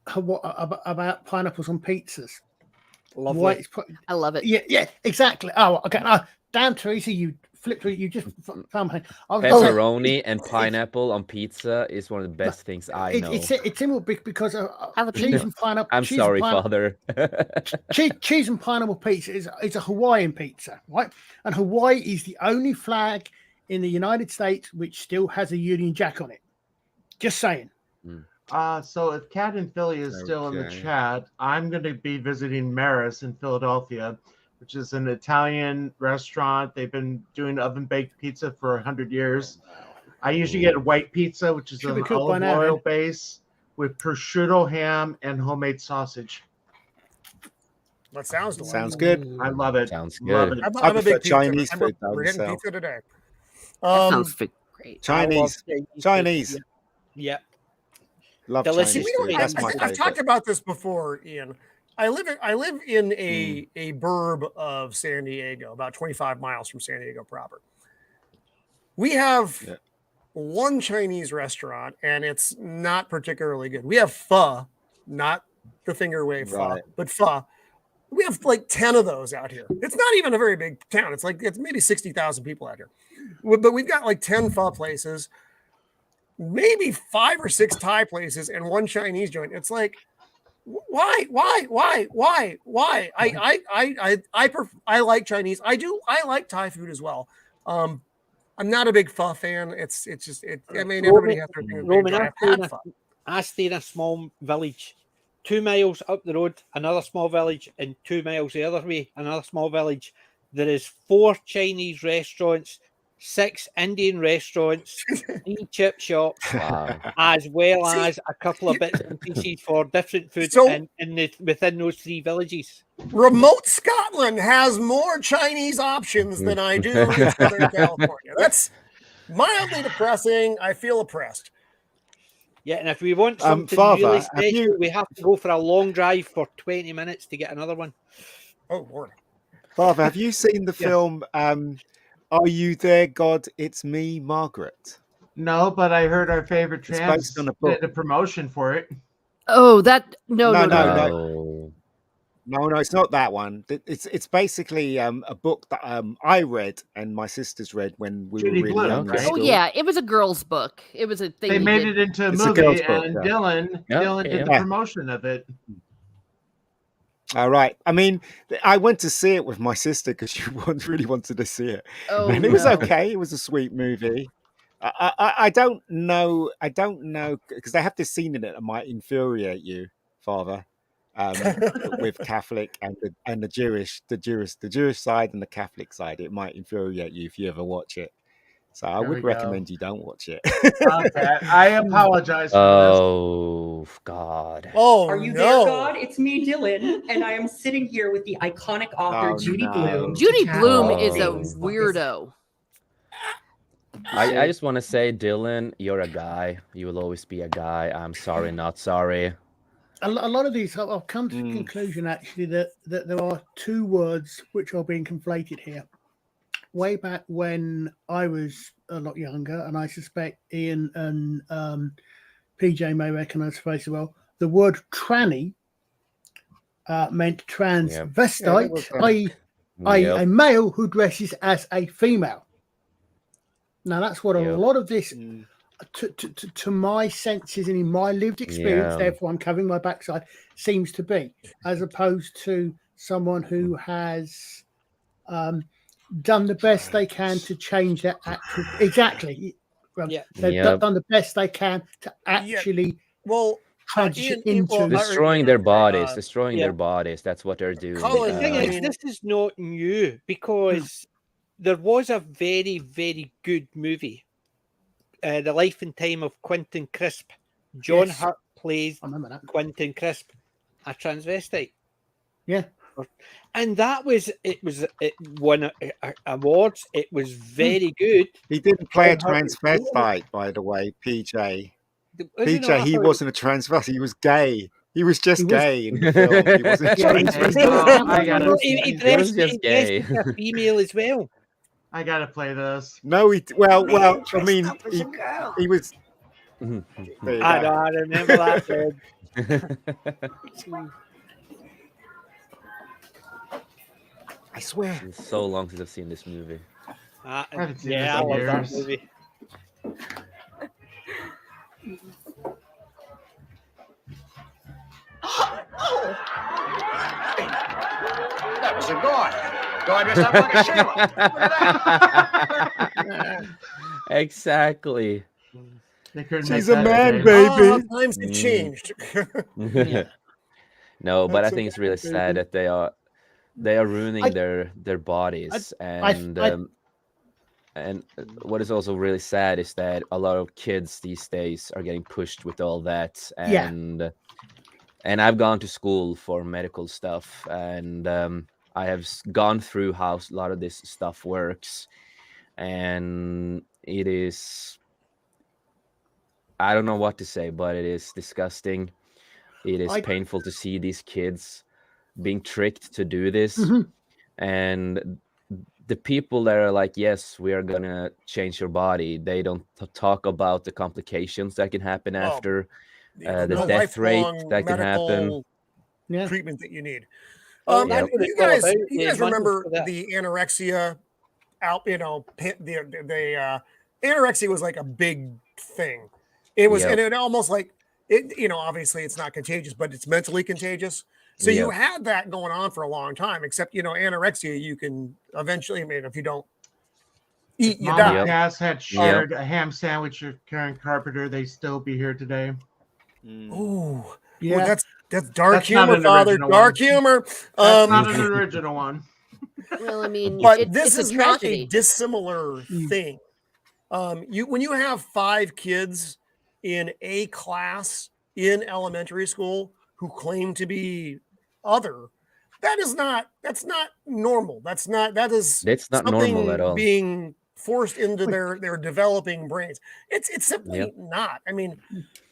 pineapples on pizzas.
Lovely.
I love it.
Yeah, exactly. Oh, okay. Damn, Teresa, you flipped through. You just found my
pepperoni and pineapple on pizza is one of the best things I know.
It's in because cheese and pineapple.
I'm sorry, Father.
cheese and pineapple pizza is a Hawaiian pizza, right? And Hawaii is the only flag in the United States which still has a Union Jack on it. Just saying.
So if Cat and Philly is still in the
Okay.
chat, I'm going to be visiting Maris in Philadelphia, which is an Italian restaurant. They've been doing oven-baked pizza for 100 years. I usually get a white pizza, which is
Should be
an
cooked by
olive
now,
oil
then.
base with prosciutto ham and homemade sausage.
That sounds delicious.
Sounds good.
I love it.
Sounds
Love
good.
it.
I'm
I
a
prefer
big pizza.
Chinese
Remember,
food, though,
we're getting
myself.
pizza today.
That sounds great.
Chinese. Chinese.
Yeah.
Love
Delicious.
Chinese
We don't,
food.
I,
That's my
I've talked
favorite.
about this before, Ian. I live in a burb of San Diego, about 25 miles from San Diego proper. We have one Chinese restaurant, and it's not particularly good. We have pho, not the finger wave pho,
Right.
but pho. We have like 10 of those out here. It's not even a very big town. It's maybe 60,000 people out here. But we've got like 10 pho places, maybe 5 or 6 Thai places, and one Chinese joint. It's like, why? I like Chinese. I like Thai food as well. I'm not a big pho fan. It's just I mean, everybody has their thing.
Roman,
I've had pho.
I stay in a small village. 2 miles up the road, another small village, and 2 miles the other way, another small village. There is 4 Chinese restaurants, 6 Indian restaurants, 3 chip shops,
Wow.
as well
See,
as a couple of bits and pieces for different food
So-
within those 3 villages.
Remote Scotland has more Chinese options than I do in Southern California. That's mildly depressing. I feel oppressed.
Yeah, and if we want something
Father,
really
have
special,
you-
we have to go for a long drive for 20 minutes to get another one.
Oh Lord.
Father, have you seen the film Are You There, God? It's Me, Margaret?
No, but I heard our favorite
It's
trans
based on a book.
did a promotion for it.
Oh, that no.
No.
No, it's not that one. It's basically a book that I read and my sisters read when we
Judy
were really
Blume,
young. in
right?
Oh
school.
yeah, it was a girl's book. It was a thing.
They
he
made
did.
it into a
It's a
movie,
girl's book,
and
yeah.
Dylan
Yeah,
did the
yeah.
promotion of it.
All right. I mean, I went to see it with my sister because she really wanted to see it,
Oh,
and it was
no.
okay. It was a sweet movie. I don't know because they have this scene in it that might infuriate you, Father, with Catholic and the Jewish side and the Catholic side. It might infuriate you if you ever watch it. So I
There
would
we go.
recommend you don't watch it.
Okay, I apologize for
Oh God.
Oh
Are you
no.
there, God? It's me, Dylan, and I am sitting here with the iconic author
Oh,
Judy
no.
Blume.
Judy
to chat
Blume
about
is a
things.
weirdo.
I just want to say, Dylan, you're a guy. You will always be a guy. I'm sorry, not sorry.
A lot of these, I've come to the conclusion actually that there are 2 words which are being conflated here. Way back when I was a lot younger, and I suspect Ian and PJ may recognise the phrase as well, the word tranny meant transvestite, i.e.
Yep.
a male who dresses as a female. Now, that's what a
Yep.
lot of this, to my senses and in my lived experience,
Yeah.
therefore I'm covering my backside, seems to be, as opposed to someone who has done the best they can to change their actual. Exactly.
Yeah.
They've
Yep.
done the best they can to actually
Well,
transition
Ian, well,
into.
Destroying their bodies. Destroying
yeah.
their bodies. That's what they're doing.
Colin,
The thing
I
is,
mean-
this is not new because there was a very, very good movie, The Life and Time of Quentin Crisp. John
Yes.
Hurt plays
I remember that.
Quentin Crisp, a transvestite.
Yeah.
And it won awards. It was very good.
He didn't play a
John Hurt was good.
transvestite, by the way, PJ.
Was it
PJ,
not?
he
I
wasn't a transvestite. He was gay. He was just
He was-
gay in the film. He wasn't a
Yeah, he-
transvestite.
I gotta-
thought he
He
dressed,
was just
he dressed
gay.
as a female as well.
I gotta play this.
No, well. I mean, he was.
Mhm.
There you
I
go.
know, I remember that. Ed.
I swear.
It's so long since I've seen this movie.
I haven't seen
Yeah, I
this in
love that
years.
movie.
That was a guy. Guy dressed up like a Sheila. Look at that.
Exactly.
They couldn't
She's
make
a
that
man,
today.
baby.
Times have changed.
No, but I
That's
think it's
okay,
really sad
baby.
that they are ruining
I-
their bodies,
I-
and what is also really sad is that a lot of kids these days are getting pushed with all that,
Yeah.
and I've gone to school for medical stuff, and I have gone through how a lot of this stuff works, and it is, I don't know what to say, but it is disgusting. It is
I-
painful to see these kids being tricked to do this,
Mhm.
and the people that are like, yes, we are gonna change your body, they don't talk about the complications that can happen after, the death rate
lifelong
that can happen.
medical
Yeah.
treatment that you need.
Well,
Yep.
that's what
You
it's all
guys,
about,
you
the
guys
money
remember
for that.
the anorexia out? The anorexia was like a big thing. It was,
Yep.
and it almost like it. Obviously, it's not contagious, but it's mentally contagious. So you
Yep.
had that going on for a long time. Except anorexia, you can eventually. I mean, if you don't eat, you
Mama
die.
Yep.
Cass had shared a ham sandwich with Karen Carpenter. They still be here today.
Ooh,
Yeah.
that's dark
That's not
humor,
an
Father.
original
Dark
one.
humor.
That's not an original one.
Well, I mean,
But this
it's
is
a
not a
tragedy.
dissimilar thing. When you have 5 kids in a class in elementary school who claim to be other, that's not normal. That is
It's not normal at
something
all.
being forced into their developing brains. It's simply
Yep.
not. I mean,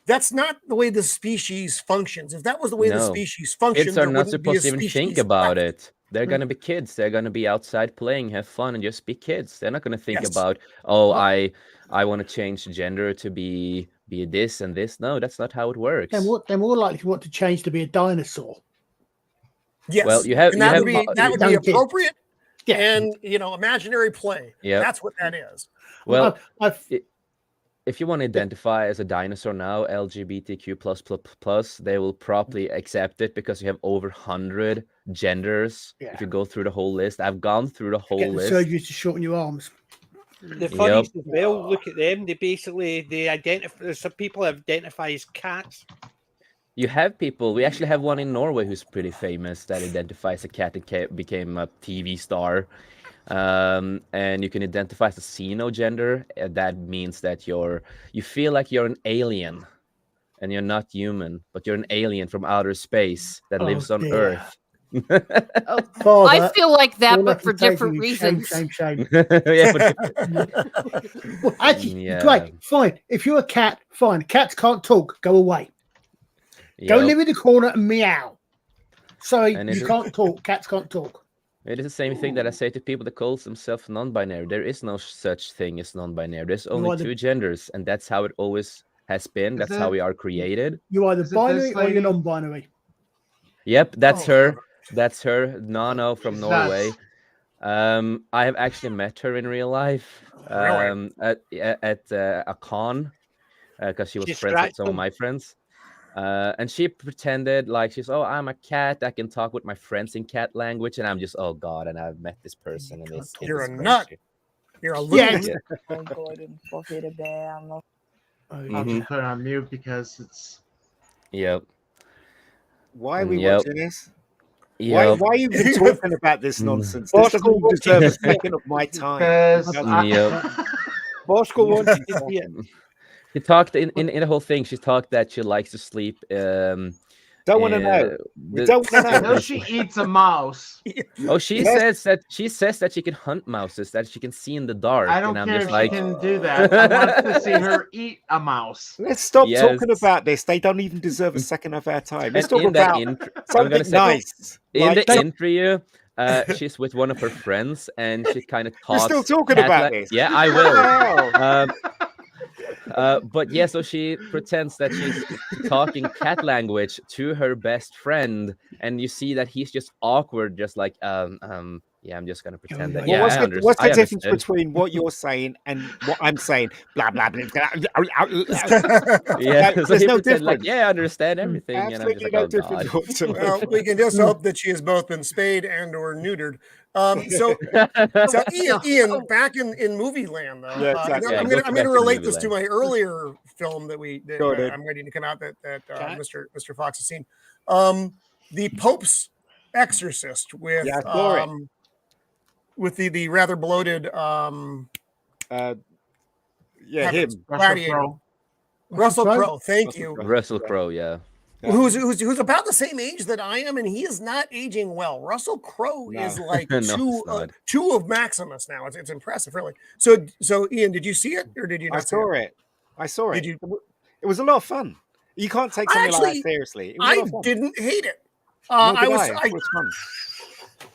that's not the way the species functions. If that was the way the
No.
species functioned,
Kids are
there
not
wouldn't be a
supposed to even think
species
about
left.
it. They're gonna be kids. They're gonna be outside playing, have fun, and just be kids. They're not gonna think
Yes.
about, oh,
Well-
I want to change gender to be this and this. No, that's not how it works.
They're more likely to want to change to be a dinosaur.
Yes.
Well, you have-
and
you
that
have
would be
po-
that would
Young
be
kids.
appropriate.
Yeah.
And imaginary play.
Yep.
That's what that is.
Well,
I've
if you want to identify as a dinosaur now, LGBTQ+++, they will probably accept it because you have over 100 genders.
Yeah.
If you go through the whole list, I've gone through the whole
get the
list.
surgery to shorten your arms.
The funniest as well, look at them. They identify. Some people identify as cats.
You have people. We actually have one in Norway who's pretty famous that identifies as a cat and became a TV star. And you can identify as a xenogender. That means that you feel like you're an alien, and you're not human, but you're an alien from outer space that lives on
dear.
Earth.
Oh,
Father,
I feel like that,
all I
but for
can say to
different
you,
reasons.
Shame.
Yeah, but
Well, actually,
Yeah.
great, fine. If you're a cat, fine. Cats can't talk. Go away. Go
yep.
live in the corner and meow. Sorry,
And
you
it-
can't talk. Cats can't talk.
It is the same thing that I say to people that calls themselves non-binary. There is no such thing as non-binary. There's only
either-
2 genders, and that's how it always has been. That's how
it-
we are created.
You're either
Is it
binary
this
or you're
lady?
non-binary.
Yep, that's
Oh,
her. That's her, Nano from
Is
Norway. I have actually met her in real life
Really?
at a con because she was
She
friends with
scratched
some of
him?
my friends. And she pretended like she's, oh, I'm a cat. I can talk with my friends in cat language. And I'm just, oh, God. And I've met this person. And it's
You're a
crazy.
nut. You're a loon.
Yeah.
I'll
Mhm.
just put it on mute because it's.
Yep.
Why are we
Yep.
watching this? Why
Yep.
are you even talking about this nonsense? This
Bosco
doesn't
wants
deserve a
to-
second of my time.
Because
Yep.
Bosco wanted to see it.
She talked in the whole thing. She talked that she likes to sleep.
Don't want to know. We don't want to
I
know.
know she eats a mouse.
Oh, she
Yes.
says that she can hunt mouses, that she can see in the dark.
I don't
and I'm
care
just
if
like,
she can do that. I want to see her eat a mouse.
Let's stop
Yes.
talking about this. They don't even deserve a second of our time. Let's
and
talk
in that
about
I'm gonna
something
say,
nice.
in
Like,
the interview, she's with one of her friends, and she kind of
We're
talks.
still talking
cat
about this.
Yeah, I will.
Wow.
But yeah, so she pretends that she's talking cat language to her best friend, and you see that he's just awkward, just like Yeah, I'm just gonna pretend
yeah.
that.
Well,
Yeah,
what's
I
the, what's the
I
difference
understood.
between what you're saying and what I'm saying? Blah blah blah.
Yeah,
Like,
so
there's
he
no
pretend like,
difference.
yeah, I understand everything, and I'm just
Absolutely
like,
no
oh
difference
god.
whatsoever.
Well, we can just hope that she has both been spayed and or neutered. So
No.
Ian, back in movie land though,
Yeah, exactly.
Yeah,
I'm
go
gonna
back to
relate
movie
this to
land.
my earlier film that
Go ahead.
I'm waiting to come out that
Okay.
Mr. Fox has seen. The Pope's Exorcist with
Yeah, I saw it.
with the rather bloated
Yeah,
heavens,
him.
Gladiator. Russell Crowe, thank
Russell
you.
Crowe.
Russell Crowe, yeah.
Yeah.
Who's about the same age that I am, and he is not aging well. Russell Crowe
No.
is like
No, it's not.
two of Maximus now. It's impressive, really. So Ian, did you see it or did you
I
not see
saw
it?
it. I saw it.
Did you?
It was a lot of fun. You can't take something like
Actually,
that seriously. It was a lot
I
of fun.
didn't hate it.
Nor did
I was
I thought it was fun.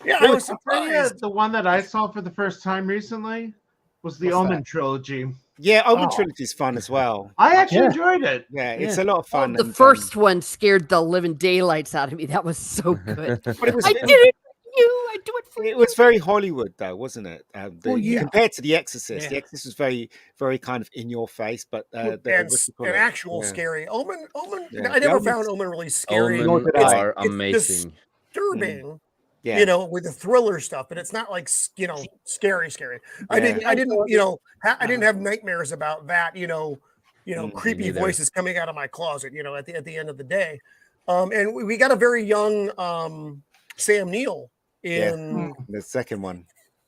yeah, I
Well,
was
I'll tell you,
surprised.
the one that I saw for the first time recently was the
What's
Omen
that?
trilogy.
Yeah, Omen
Oh.
Trilogy is fun as well.
I actually
Yeah.
enjoyed it.
Yeah, it's
Yeah.
a lot of fun.
The
and,
first one scared the living daylights out of me. That was so good.
but it was
I did it for you. I do it for
it
you.
was very Hollywood though, wasn't it?
Well, yeah.
Compared to The Exorcist,
Yeah.
The Exorcist was very, very kind of in your face, but
and
what's it called?
actual
Yeah.
scary. Omen.
Yeah.
I never
The
found
Omen's-
Omen really scary.
Nor
Omen
did I.
are
It's
amazing.
disturbing.
Yeah,
You know, with the thriller stuff, but it's not like scary. I
Yeah.
didn't I didn't have nightmares about that. Creepy
neither.
voices coming out of my closet. At the end of the day, and we got a very young Sam Neill in
the second one,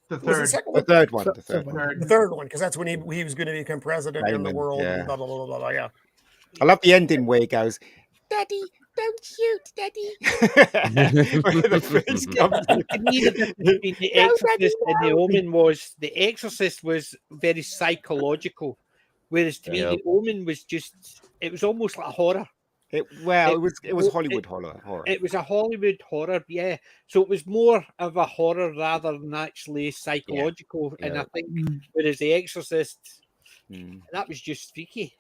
The
was it the
third.
second
the
one?
third one, the third
Third
one.
one.
The third one, because that's when he was going to become president in the
Damon,
world.
yeah.
And blah, blah, blah, blah, blah, yeah.
I love the ending where he goes, "Daddy, don't shoot, Daddy." When the fish comes in.
To me, the difference between the Exorcist and the Omen was the Exorcist was very psychological, whereas to me
Yep.
the Omen was it was almost like a horror.
It was Hollywood horror.
It was a Hollywood horror, yeah. So it was more of a horror rather than actually psychological. And I
Yeah.
think whereas the Exorcist,
Mm.
that was just freaky.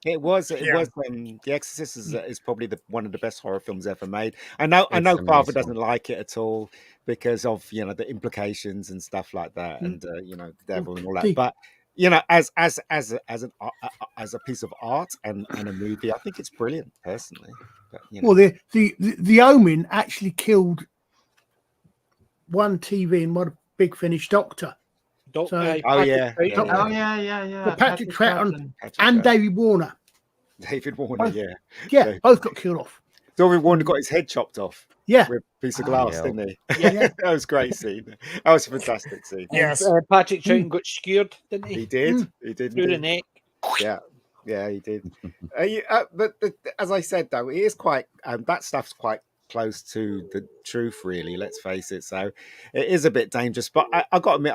It was.
Yeah.
The Exorcist is probably one of the best horror films ever made. I know
It's
Father
amazing.
doesn't like it at all because of the implications and stuff like that, and the devil and all that.
See-
But as a piece of art and a movie, I think it's brilliant personally. But,
Well, the Omen actually killed one TV and one Big Finish Doctor. So-
Oh,
Patrick
yeah,
Troughton.
yeah.
Oh yeah.
The Patrick Troughton
Troughton.
and David Warner.
David Warner,
Both-
yeah.
Yeah,
Yeah.
both got killed off.
David Warner got his head chopped off
Yeah.
with a piece of
Oh,
glass,
yeah.
didn't he?
Yeah.
That was a great scene. That was a fantastic scene.
Yes.
Patrick Troughton got skewered, didn't he?
He did. He did.
Through the
indeed.
neck.
Yeah, he did. But as I said, though, it is quite that stuff's quite close to the truth, really. Let's face it. So it is a bit dangerous. But I got to admit,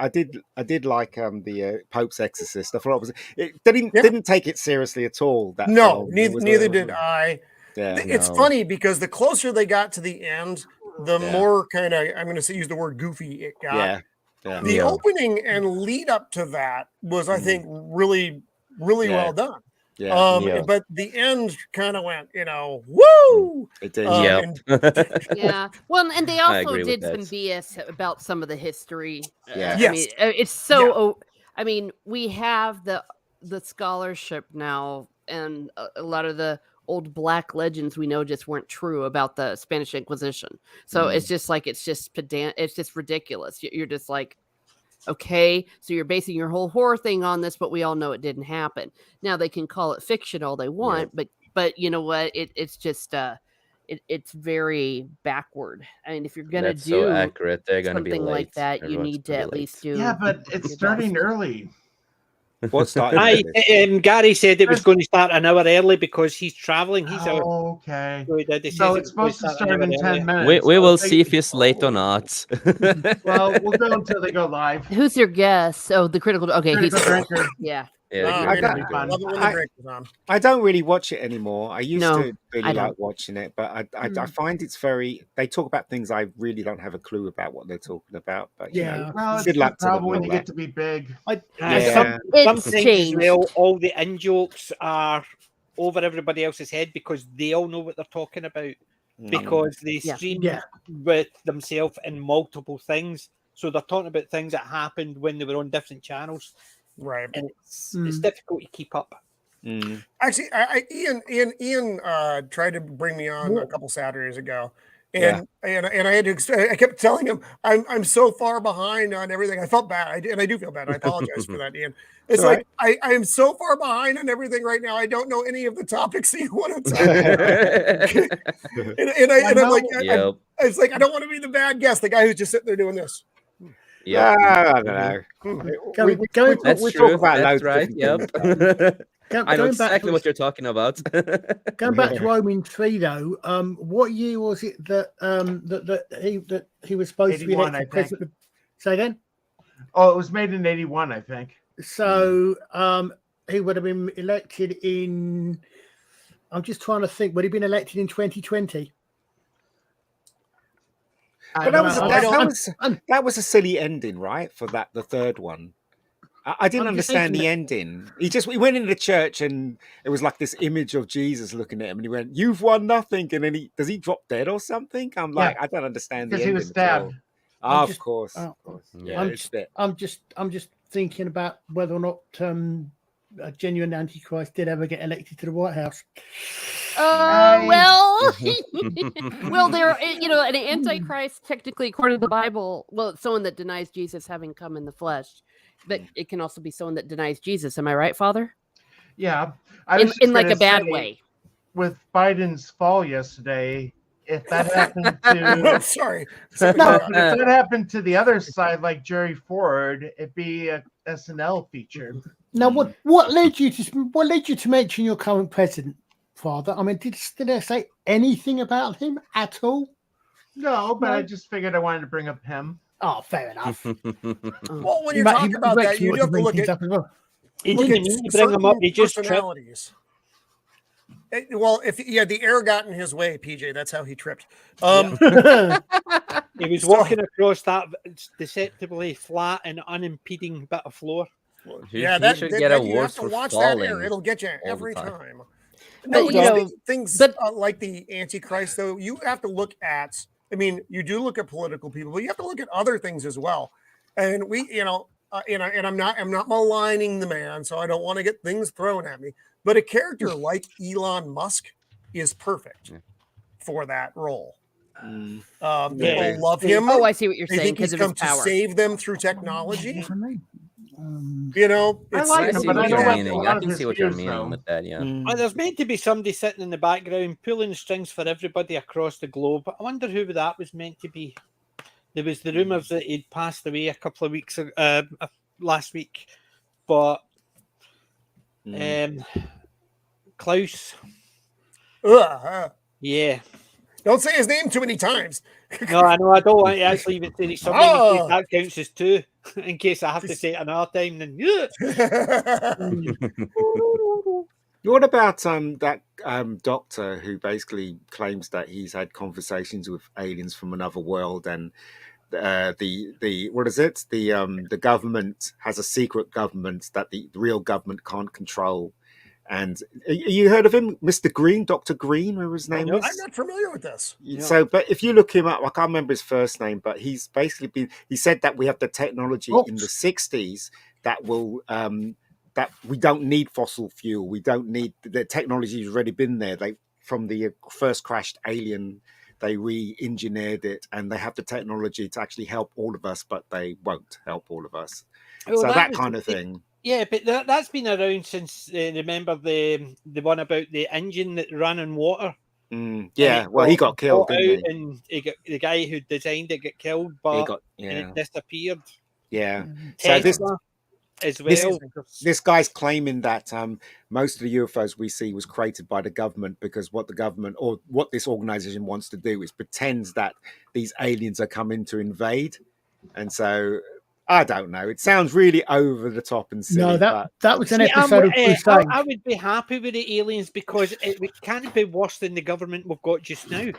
I did like the Pope's Exorcist. I thought it didn't take it seriously at all. That
No,
film. It was
neither did I.
Yeah,
It's
No.
funny because the closer they got to the end, the
Yeah.
more kind of I'm going to use the word goofy it got.
yeah.
The
Yeah.
opening and lead up to that was, I think, really, really
Yeah.
well done.
Yeah,
Yeah.
But the end kind of went, woo!
it did.
Yeah.
and-
Yeah. Well, and they
I
also
agree with
did some
that.
BS about some of the history.
Yeah.
I
Yes.
mean, it's so. I mean, we have the scholarship now, and a lot of the old black legends we know just weren't true about the Spanish Inquisition. So it's just pedant. It's just ridiculous. You're just like, okay, so you're basing your whole horror thing on this, but we all know it didn't happen. Now they can call it fiction all they want, but you know what? It's just it's very backward. I mean, if you're gonna
That's
do
so accurate. They're gonna be
something
late.
like that, you
Everyone's
need to
gonna
at
be late.
least do.
Yeah, but it's
your
starting
best.
early.
What started?
Gary said it was going to start an hour early because he's traveling. He's out.
Oh, okay.
So he did. He
So
says
it's
it was
supposed to
going
start
an
in
hour
10
early.
minutes.
We
So
will
it's
see if
like-
he's late or not.
Well, we'll go until they go live.
Who's your guest? Oh, the critical. Okay, he's
Critical drinker.
yeah.
Yeah,
Oh,
great,
got-
great,
I
great.
love it when the
I-
drink is on.
I don't really watch it anymore. I used
No,
to really
I don't.
like watching it, but I find it's very. They talk about things I really don't have a clue about what they're talking about. But you
Yeah.
know,
Well, it's
good
the
luck to them
problem when
and
you
all
get to be big.
Some
It's
things
changed.
as well, all the in jokes are over everybody else's head because they all know what they're talking about
that.
because they
Yeah.
stream
Yeah.
with themselves in multiple things. So they're talking about things that happened when they were on different channels,
Right.
and it's difficult to keep up.
Actually, Ian tried to bring me on a couple Saturdays ago,
Yeah.
and I had to. I kept telling him I'm so far behind on everything. I felt bad, and I do feel bad. I apologize for that, Ian. It's
all
like I am so far behind on everything right now. I don't know any of the topics that you want to talk about. and I'm like,
Yep.
it's like I don't want to be the bad guest, the guy who's just sitting there doing this.
Yep.
I don't know.
That's
we
true.
talk about
That's
loads
right.
of different
Yep.
things.
I know exactly what you're talking about.
Going back to Roman 3, though, what year was it that that he was supposed to be
81, I
elected
think.
president? Say again.
Oh, it was made in 81, I think.
So he would have been elected in. I'm just trying to think. Would he have been elected in 2020?
But that was a silly ending, right? For the third one. I didn't
I'm just
understand the
thinking
ending. He went into the church and it was like this image of Jesus looking at him, and he went, "You've won nothing." And then does he drop dead or something? I'm like, I don't understand the
Because
ending.
he was
at all.
stabbed.
Of course.
Yeah,
I'm just thinking about whether or not a genuine Antichrist did ever get elected to the White House.
Well, well, there, an Antichrist, technically, according to the Bible, well, it's someone that denies Jesus having come in the flesh, but it can also be someone that denies Jesus. Am I right, Father?
Yeah.
In like a bad way.
With Biden's fall yesterday, if that happened to
Sorry.
if that happened to the other side, like Jerry Ford, it'd be a SNL feature.
Now, what led you to mention your current president, Father? I mean, did they say anything about him at all?
No, but
No.
I just figured I wanted to bring up him.
Oh, fair enough.
Well, when you're talking about that, you have to look at
He didn't mean to bring him up. He just tripped.
personalities. Well, if the air got in his way, PJ, that's how he tripped.
He was walking across that deceptively flat and unimpeding bit of floor.
He should get
you
awards
have to
for
watch that
falling.
air; it'll get you
the
every
time.
time.
But,
No, things like the Antichrist, though, you have to look at. I mean, you do look at political people, but you have to look at other things as well. And I'm not maligning the man, so I don't want to get things thrown at me. But a character like Elon Musk is perfect for that role. People love him.
Oh, I see what you're
They
saying
think he's
because of
come
his
to
power.
save them through technology.
I like
I
him,
see
but I
what
don't
you're
like a
meaning.
lot
I
of
can
his
see what you're
views,
meaning
though.
with that. Yeah.
And there's meant to be somebody sitting in the background pulling strings for everybody across the globe. I wonder who that was meant to be. There was the rumours that he'd passed away a couple of weeks last week, but Klaus, yeah.
Don't say his name too many times.
No, I know. I don't want to actually even say it. Somebody in case that counts as two. In case I have to say it another time, then
What about that doctor who basically claims that he's had conversations with aliens from another world, and the what is it? The government has a secret government that the real government can't control. And you heard of him, Mr. Green, Dr. Green, whatever his name is?
I'm not familiar with this.
So, but if you look him up, I can't remember his first name, but he's basically he said that we have the technology in the 60s that will, that we don't need fossil fuel. We don't need, the technology has already been there. From the first crashed alien, they re-engineered it, and they have the technology to actually help all of us, but they won't help all of us.
Well,
so that
was
kind of thing.
Yeah, but that's been around since, remember the one about the engine that ran on water?
Yeah, well, he got killed, didn't he?
And the guy who designed it got killed, but and it disappeared.
Yeah.
So
Tesla
as well.
This guy's claiming that most of the UFOs we see was created by the government, because what the government or what this organization wants to do is pretends that these aliens are coming to invade. And so I don't know. It sounds really over the top and silly.
No, that was an episode of Crusade.
I would be happy with the aliens because it can't be worse than the government we've got just now.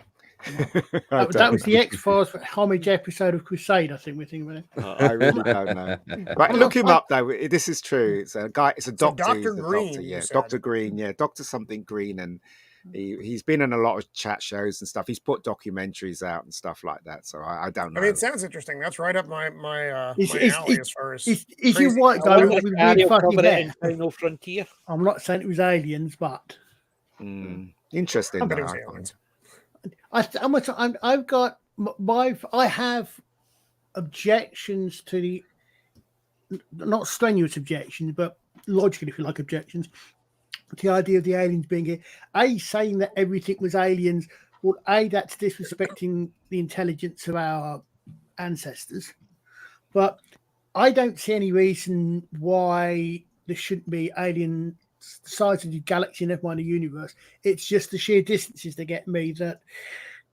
That was the X-Files homage episode of Crusade, I think we're thinking about it.
I really don't know. But look him up though. This is true. It's a guy. It's a doctor.
Dr. Green.
Doctor, yeah, Dr. Green. Yeah, Dr. something Green, and He's been in a lot of chat shows and stuff. He's put documentaries out and stuff like that. So I don't know.
I mean, it sounds interesting. That's right up my
It's-
my
it's-
alley
it's-
as far as
Is he
crazy.
white
I
guy
wonder
with
if
weird
Gary will
fucking
cover it in
hair?
Final Frontier.
I'm not saying it was aliens, but
Interesting.
I bet it
though,
was
I
aliens.
I've got I have objections to the not strenuous objections, but logical, if you like, objections to the idea of the aliens being here. Saying that everything was aliens. Well, that's disrespecting the intelligence of our ancestors. But I don't see any reason why there shouldn't be aliens the size of the galaxy, never mind the universe. It's just the sheer distances that get me, that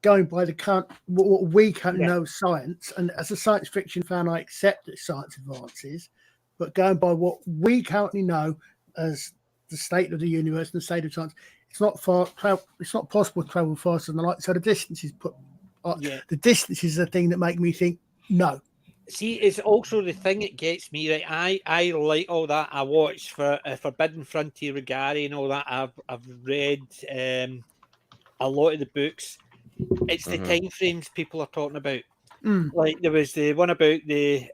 going by the current, what we currently know as science, and as a science fiction fan, I accept that science advances, but going by what we currently know as the state of the universe and the state of science, it's not it's not possible to travel faster than light. So the distances the distance is the thing that make me think no.
See, it's also the thing that gets me, right? I like all that. I watched for Forbidden Frontier with Gary and all that. I've read a lot of the books. It's the time frames people are talking about. Like there was the one about the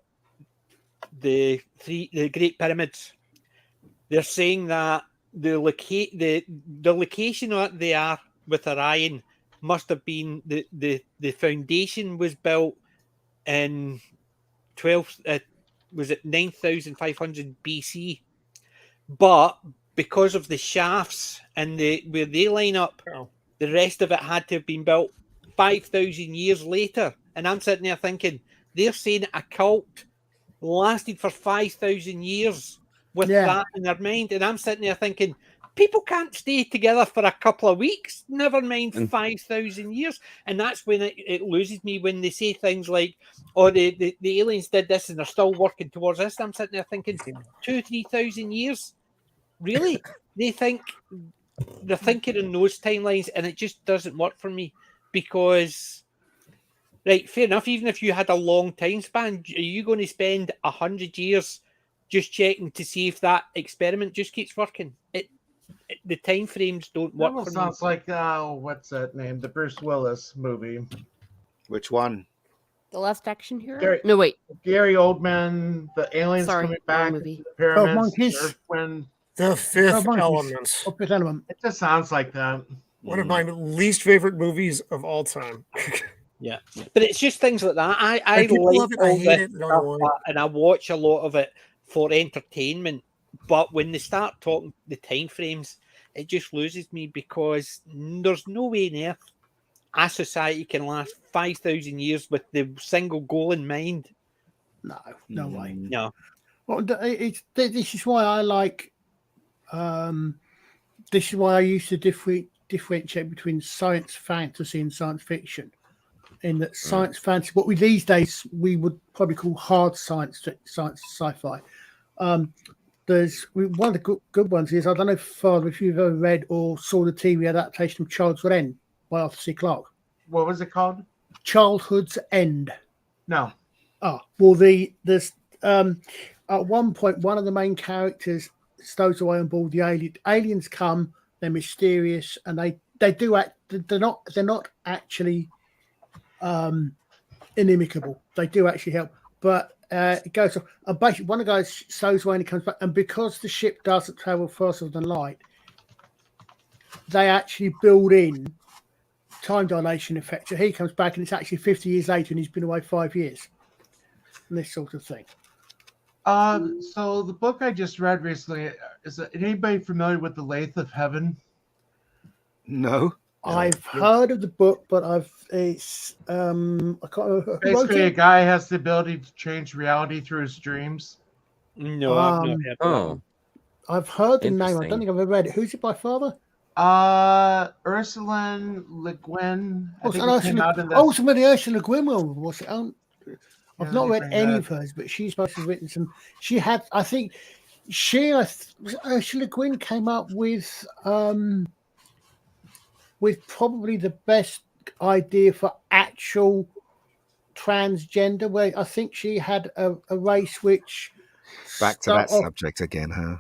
Great Pyramids. They're saying that the location that they are with Orion must have been the foundation was built in 9,500 BC, but because of the shafts and where they line up, the rest of it had to have been built 5,000 years later. And I'm sitting there thinking, they're saying a cult lasted for 5,000 years with that in their mind, and I'm sitting there thinking, people can't stay together for a couple of weeks, never mind 5,000 years. And that's when it loses me, when they say things like, oh, the aliens did this and they're still working towards this. I'm sitting there thinking, 2,000-3,000 years? Really? They're thinking in those timelines, and it just doesn't work for me, because, right, fair enough, even if you had a long time span, are you going to spend 100 years just checking to see if that experiment just keeps working? The time frames don't work.
That sounds like what's that name? The Bruce Willis movie.
Which one?
The Last Action Hero? No, wait.
Gary Oldman, the aliens coming back,
movie.
the pyramids,
Monkeys.
when
The Fifth Element.
It just sounds like that.
One of my least favorite movies of all time.
Yeah, but it's just things like that. I
And people
like
love it, I
all
hate
this
it, I don't
stuff,
know why.
and I watch a lot of it for entertainment. But when they start talking the time frames, it just loses me, because there's no way in earth a society can last 5,000 years with the single goal in mind.
No way.
No.
Well, this is why I like. This is why I used to differentiate between science fantasy and science fiction. In that science fantasy, what we these days we would probably call hard science sci-fi. There's one of the good ones is, I don't know, Father, if you've ever read or saw the TV adaptation of Childhood's End by Arthur C. Clarke.
What was it called?
Childhood's End.
No.
Well, there's at one point one of the main characters stows away on board the alien. Aliens come, they're mysterious, and they do act. They're not actually inimical. They do actually help, but it goes off. Basically, one of the guys stows away and he comes back, and because the ship doesn't travel faster than light, they actually build in time dilation effect. So he comes back, and it's actually 50 years later, and he's been away 5 years. And this sort of thing.
So the book I just read recently, is anybody familiar with The Lathe of Heaven?
No.
I've heard of the book, but I can't remember.
Basically, a guy has the ability to change reality through his dreams.
No, I've not heard that.
I've heard the name. I
Interesting.
don't think I've ever read it. Who's it by, Father?
Ursula Le Guin. I think
Oh,
it came out in the
ultimately Ursula Le Guin was it? I've not read
anything
any
that-
of hers, but she's supposed to have written some. She had, I think, Ursula Le Guin came up with probably the best idea for actual transgender, where I think she had a race which
Back to that subject again, huh?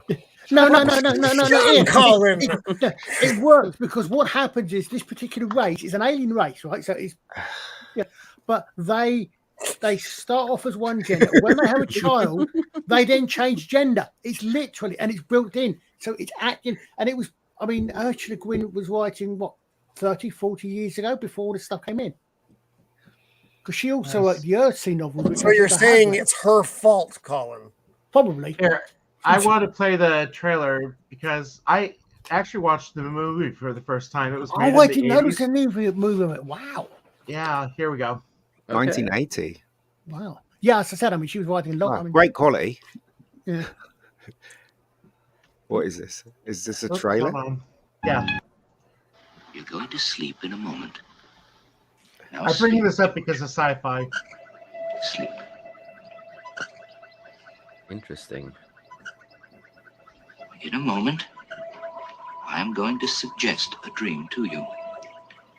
No. Ian,
Colin.
it works because what happens is this particular race is an alien race, right? So it's but they start off as one gender. When they have a child, they then change gender. It's literally, and it's built in. So it's acting, and it was, I mean, Ursula Gwynn was writing, 30, 40 years ago before all this stuff came in. Because she also wrote the Earthsea novels.
So you're saying it's her fault, Colin?
Probably.
Here, I want to play the trailer because I actually watched the movie for the first time. It was made
I
in the
didn't notice
80s.
the movie. Wow.
Yeah, here we go.
1980.
Wow. Yeah, as I said, I mean, she was writing a lot.
Wow,
I mean,
great quality.
Yeah.
What is this? Is this a
Oops,
trailer?
hold on. Yeah.
You're going to sleep in a moment. Now
I'm bringing this up because of sci-fi.
sleep.
Interesting.
In a moment, I am going to suggest a dream to you.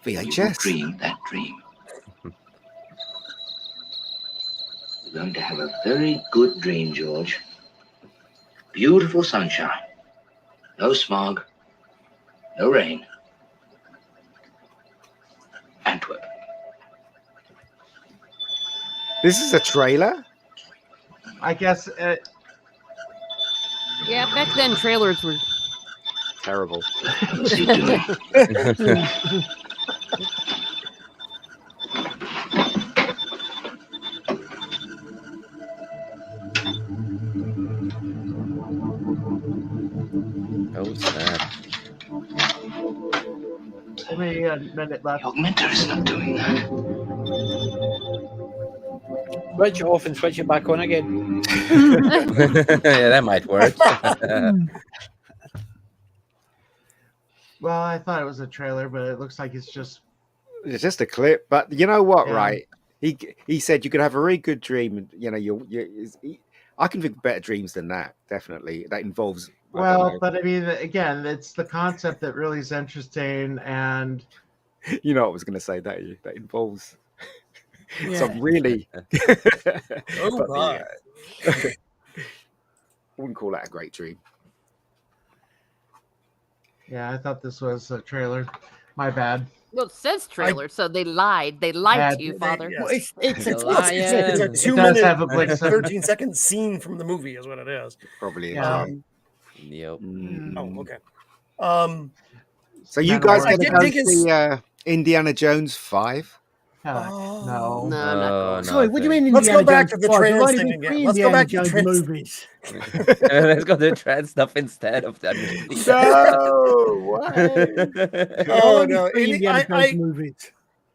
You will
VHS.
dream that dream. You're going to have a very good dream, George. Beautiful sunshine. No smog. No rain. Antwerp.
This is a trailer?
I guess
Yeah, back then trailers were.
Terrible.
What's he doing?
Oh, snap.
only a minute left.
The augmenter is not doing that.
Switch it off and switch it back on again.
Yeah, that might work.
Well, I thought it was a trailer, but it looks like it's just.
It's just a clip, but you know what,
Yeah.
right? He said you could have a really good dream, and you know I can think of better dreams than that. Definitely, that involves. I don't
Well,
know.
but I mean, again, it's the concept that really is interesting, and
You know, what I was going to say that involves
Yeah.
some really.
Oh,
but,
my.
wouldn't call that a great dream.
yeah, I thought this was a trailer. My bad.
Well, it says trailer, so they lied. They lied
Yeah,
to you,
they-
Father.
yeah.
Well, it's
It's
a
a
It does
2-minute,
have a Blake
13-second scene from the movie, is what it is.
Probably. Is,
Yeah.
Yep.
Oh, okay. Um,
So you
Kinda
guys
works.
going to
I
go
did think
see Indiana Jones 5?
Heck,
Oh.
no.
No, I'm not going.
Sorry, what do you mean?
Let's
Indiana
go back
Jones
to the
5? There
trans
only
thing
been
again.
3
Let's go
Indiana
back to
Jones
trans-
movies.
Let's go to trans stuff instead of that.
No way.
There are
Oh,
only
no.
3 Indiana Jones
I-
movies.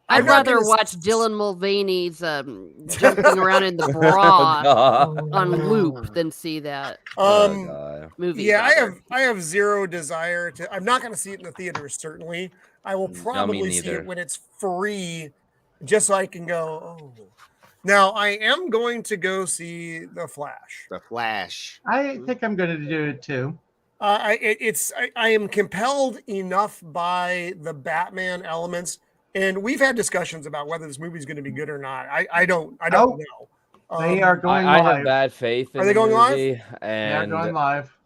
I'd
I'm not
rather
gonna
watch Dylan Mulvaney's jumping around in the bra
God.
on loop than see that
Oh, God.
movie.
Yeah,
Father.
I have zero desire to. I'm not going to see it in the theaters. Certainly, I will
me
probably see
neither.
it when it's free, just so I can go. Oh, now I am going to go see The Flash.
The Flash.
I think I'm going to do it too.
I am compelled enough by the Batman elements, and we've had discussions about whether this movie is going to be good or not. I don't
Oh,
know.
They are going
I
live.
have bad faith in
Are they
the
going live?
movie,
They are going
and
live.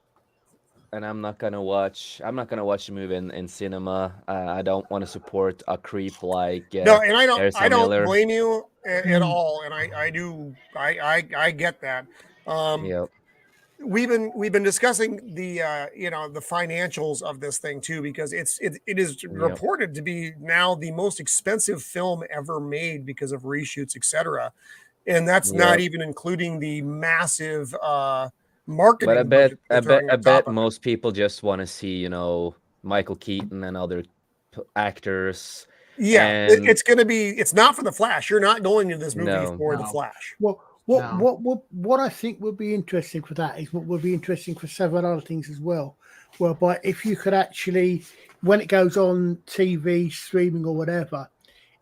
I'm not gonna watch. I'm not gonna watch the movie in cinema. I don't want to support a creep like
No, and I
Ezra
don't
Miller.
blame you at all, and I get that.
Yep.
We've been discussing the the financials of this thing too, because it is reported to be now the most expensive film ever made because of reshoots, etc. And that's not
Yep.
even including the massive marketing.
But I bet
budget they're throwing on top of it.
most people just want to see Michael Keaton and other actors.
Yeah,
and-
it's going to be. It's not for the Flash. You're not going to this movie
No.
for the
No.
Flash.
Well,
No.
what I think would be interesting for that is what would be interesting for several other things as well. Whereby if you could actually, when it goes on TV, streaming or whatever,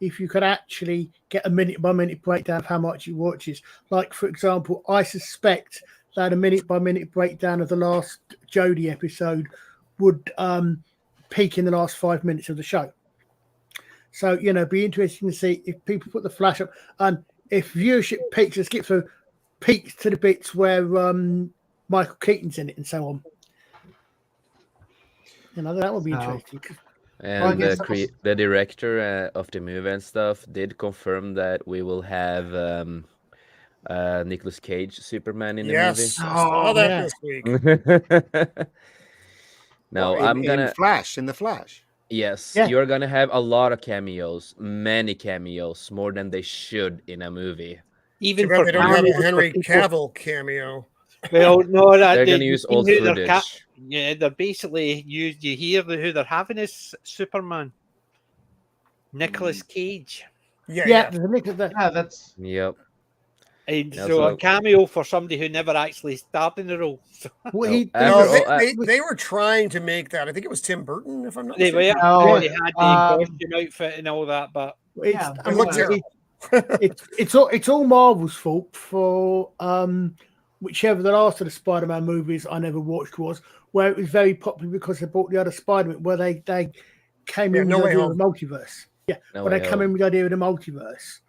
if you could actually get a minute by minute breakdown of how much he watches. Like for example, I suspect that a minute by minute breakdown of the last Jodie episode would peak in the last 5 minutes of the show. So it'd be interesting to see if people put the Flash up and. If viewership peaks, let's skip through, peaks to the bits where Michael Keaton's in it and so on. That would be
So-
interesting.
And
I guess that was-
the director of the movie and stuff did confirm that we will have Nicolas Cage Superman in the
Yes,
movie.
I saw
Oh,
that
yeah.
this week.
movie. No,
What,
I'm
in
gonna.
Flash, in the Flash.
Yes,
Yeah.
you're gonna have a lot of cameos, many cameos, more than they should in a movie.
Even
Too bad
for
they don't have a
cameos for
Henry
people-
Cavill cameo.
Well, no, that
They're
they,
gonna use
you
old
know who they're
footage.
yeah, they're basically you hear who they're having as Superman. Nicolas Cage.
Yeah,
Yeah, there's a mix of that.
Yeah, that's
Yep.
And
Yeah,
so a
so-
cameo for somebody who never actually starred in the role. So
Well,
No,
he,
after
No,
all,
they were trying to make that. I think it was Tim Burton, if I'm not
they
mistaken.
were
No,
they had the costume outfit and all that, but
it's,
Yeah,
I
it
mean,
looked terrible.
it's all Marvel's fault for whichever the last of the Spider-Man movies I never watched was, where it was very popular because they brought the other Spider-Man, where they came
Yeah,
in
No
with
Way
the idea of
Home.
the multiverse. Yeah,
No
where
Way
they come in
Home.
with the idea of the multiverse.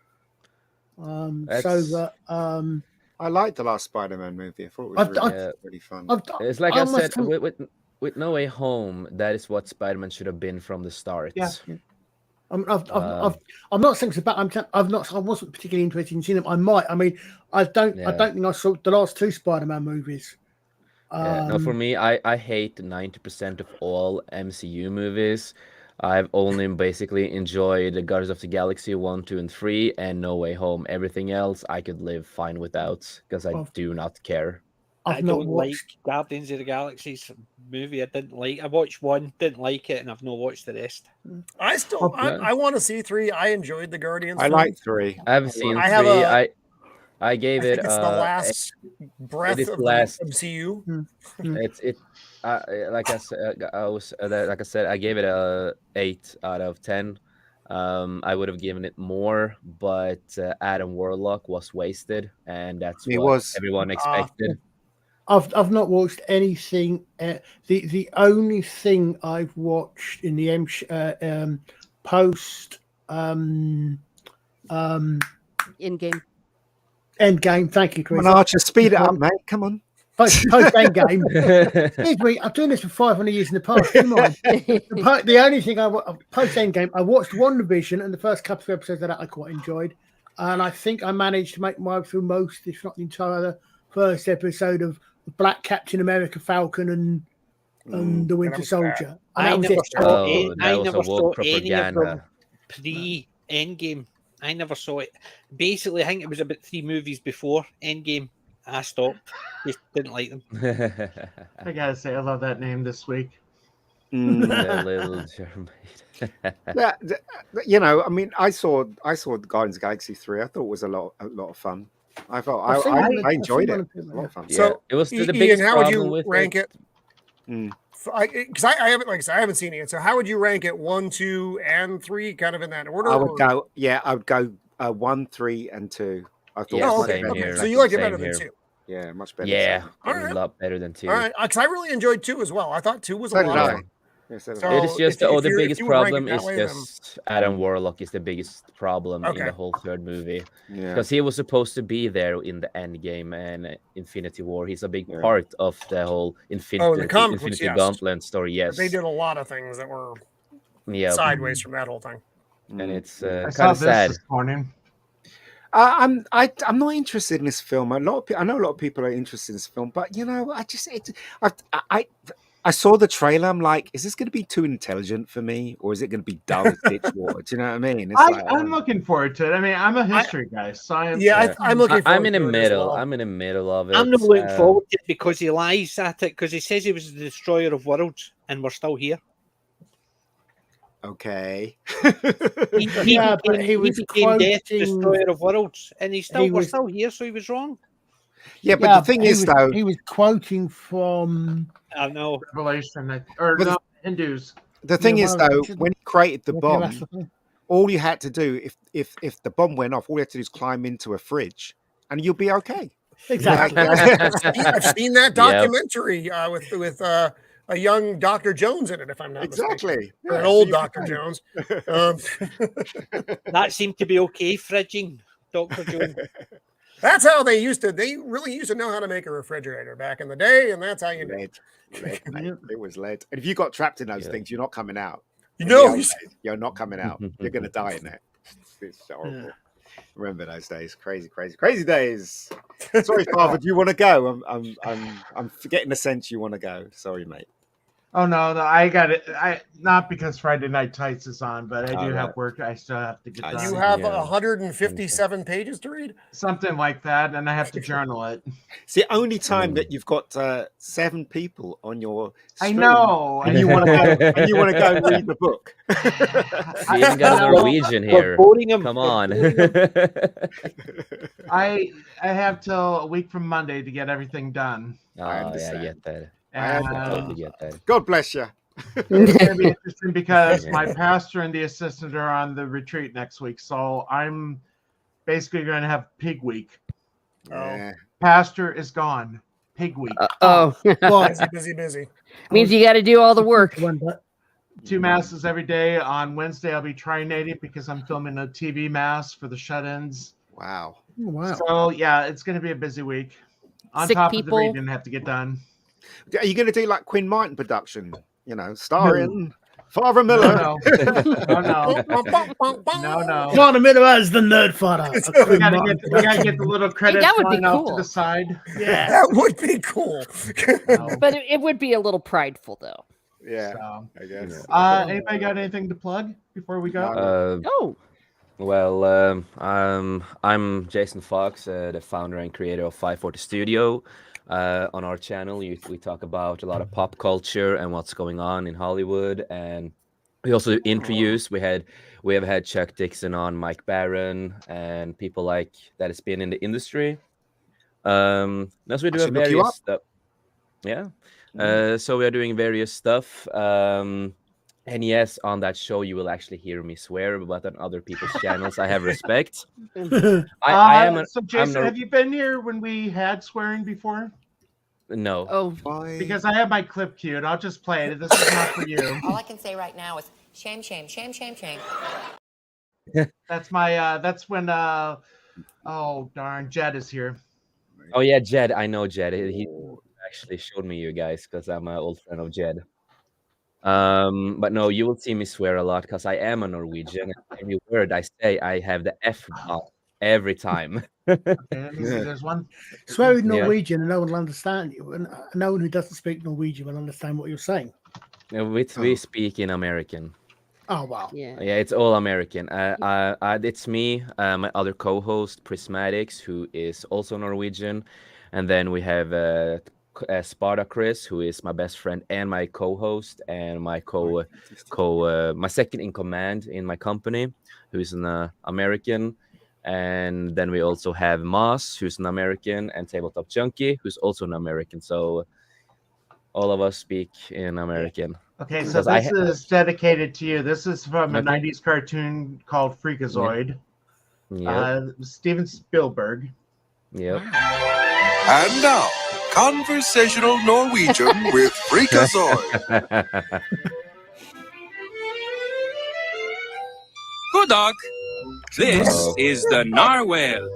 So
That's-
that
I liked the last Spider-Man movie. I thought it was
I've-
really,
I've-
really fun.
It's like
I
I
must
said
com-
with No Way Home. That is what Spider-Man should have been from the start.
Yeah.
I'm not saying it's about. I wasn't particularly interested in seeing them. I might. I mean, I don't think I saw the last two Spider-Man movies.
Yeah, no, for me, I hate 90% of all MCU movies. I've only basically enjoyed the Guardians of the Galaxy 1, 2, and 3, and No Way Home. Everything else I could live fine without because I
Well,
do not care.
I
I've not
don't like
watched.
Guardians of the Galaxy's movie. I didn't like. I watched one, didn't like it, and I've not watched the rest.
I still,
Yeah.
I want to see 3. I enjoyed the Guardians.
I
film.
like 3.
I've seen
I have
3.
a-
I gave
I
it
think it's the last breath
is
of
last.
the MCU.
like I said, like I said, I gave it a 8 out of 10. I would have given it more, but Adam Warlock was wasted, and that's
He
what
was.
everyone expected.
I've not watched anything. The only thing I've watched in the post
In game.
end game. Thank you,
Come
Chris.
on, Archer, speed it up, mate. Come on.
Post end game. Excuse me, I've done this for 500 years in the past. Come on. The only thing post end game, I watched WandaVision and the first couple of episodes of that I quite enjoyed, and I think I managed to make my way through most, if not the entire first episode of Black Captain America, Falcon, and the Winter
was bad.
Soldier. And
I
that was
never
it.
saw,
Oh, that
I
was a
never saw
woke
any of them
propaganda.
pre-Endgame. I never saw it. Basically, I think it was about 3 movies before Endgame. I stopped. Just didn't like them.
I gotta say I love that name this week.
The little German.
Yeah, you know, I mean, I saw the Guardians of the Galaxy 3. I thought it was a lot of fun. I thought
I've seen one of-
I
I've
enjoyed
seen
it.
one of them,
A lot of fun.
Yeah,
So,
it was the
Ian,
biggest
how would
problem
you
with
rank it?
Mm.
Because I haven't, like I said, I haven't seen it. So how would you rank it? 1, 2, and 3, kind of in that order?
I would
or-
go. Yeah, I would go 1, 3, and 2. I thought.
Yeah,
Oh,
it was
okay.
same
better.
Okay.
here.
So you liked it
Same
better
here.
than 2.
Yeah, much better.
Yeah,
All
a
right.
lot better than 2.
All right. Because I really enjoyed 2 as well. I thought 2 was a
So did
lot
I.
of fun.
Yeah, so did
So-
I.
It is just
if
the
you're-
biggest
if you would rank it
problem
that
is
way, then-
just Adam Warlock is the biggest problem in
Okay.
the whole third movie
Yeah.
because he was supposed to be there in the end game and Infinity War. He's a big
Yeah.
part of the whole Infinity,
comic books,
Infinity
yes.
Gauntlet story.
But
Yes,
they did a lot of things that were
yeah,
sideways from that whole thing.
and it's
I
kind
saw
of
this
sad.
this morning.
I'm not interested in this film. I know a lot of people are interested in this film, but you know, I saw the trailer. I'm like, is this going to be too intelligent for me, or is it going to be dull as ditch water? Do you know what I mean? It's
I'm looking forward to it. I mean, I'm a history guy. Science.
Yeah, I'm looking forward
I'm in the
to it as
middle.
well.
I'm in the middle of it.
I'm not looking forward to it because he lies at it because he says he was the destroyer of worlds and we're still here.
okay.
Yeah, but he was
became Death,
quoting-
destroyer of worlds, and we're
was-
still here, so he was wrong.
Yeah, but the thing
he
is,
was,
though,
he was quoting from.
I know.
Revelation, or
But-
no, Hindus.
the thing
Yeah,
is,
well,
though,
it should-
when he created the
Yeah,
bomb,
that's the thing.
all you had to do, if the bomb went off, all you had to do is climb into a fridge, and you'll be okay.
Exactly.
I've seen that documentary with a young Dr. Jones in it, if I'm not mistaken.
Exactly.
Or an
Yeah,
old
so
Dr.
you
Jones. Um,
That seemed to be okay, fridging, Dr. Jones.
That's how they used to. They really used to know how to make a refrigerator back in the day, and that's how you do it.
Lead, mate. It was lead. And if you got trapped in those things, you're not coming out.
You know,
You're not coming out. You're gonna die in there. It's horrible.
Yeah.
Remember those days? Crazy days. Sorry, Father. Do you want to go? I'm getting the sense you want to go. Sorry, mate.
Oh no, I got it. Not because Friday Night Tights is on, but I do have work. I still have to get done.
You have 157 pages to read,
something like that, and I have to journal it.
It's the only time that you've got 7 people on your stream,
I know,
and you want to go. And you want to go and read the book.
You even got a Norwegian here. Come on.
I have till a week from Monday to get everything done.
Oh, yeah, I get that.
I
totally get that.
God bless you.
It's going to be interesting because my pastor and the assistant are on the retreat next week. So I'm basically going to have pig week.
Yeah.
Pastor is gone. Pig week.
Busy.
Means you got to do all the work.
2 masses every day. On Wednesday, I'll be trinating because I'm filming a TV mass for the shut-ins.
Wow.
Oh, wow.
So, yeah, it's going to be a busy week. On
Sick
top
people.
of the reading, have to get done.
Are you going to do like Quinn Martin production? You know, starring Father Miller.
No.
Father Miller as the nerd father.
We gotta get the little credits
that would be
flying off to
cool.
the side.
Yeah.
That would be cool.
But it would be a little prideful, though.
Yeah,
So,
I guess.
anybody got anything to plug before we go?
Oh.
Well, I'm Jason Fox, the founder and creator of 540 Studio. On our channel, we talk about a lot of pop culture and what's going on in Hollywood, and we also interviews. We have had Chuck Dixon on, Mike Barron, and people like that has been in the industry. As we do various stuff. Yeah. So we are doing various stuff. And yes, on that show, you will actually hear me swear, but on other people's channels, I have respect.
So, Jason, have you been here when we had swearing before?
No.
Oh.
Because I have my clip queued. I'll just play it. This is not for you.
All I can say right now is shame, shame, shame, shame, shame.
That's my, that's when, oh, darn, Jed is here.
Oh, yeah, Jed. I know Jed. He actually showed me you guys because I'm an old friend of Jed. But no, you will see me swear a lot because I am a Norwegian. Every word I say, I have the F bomb every time.
Okay, let me see. There's one.
Swear in Norwegian and no one will understand you. And no one who doesn't speak Norwegian will understand what you're saying.
We speak in American.
Oh, wow.
Yeah,
it's all American. It's me, my other co-host, Prismatics, who is also Norwegian. And then we have Sparta Chris, who is my best friend and my co-host and my my second in command in my company, who is an American. And then we also have Moss, who's an American, and Tabletop Junkie, who's also an American. So all of us speak in American.
Okay, so this is dedicated to you. This is from a
Okay.
90s cartoon called Freakazoid. Steven Spielberg.
Yep.
And now, conversational Norwegian with Freakazoid.
God dag. This is the narwhal.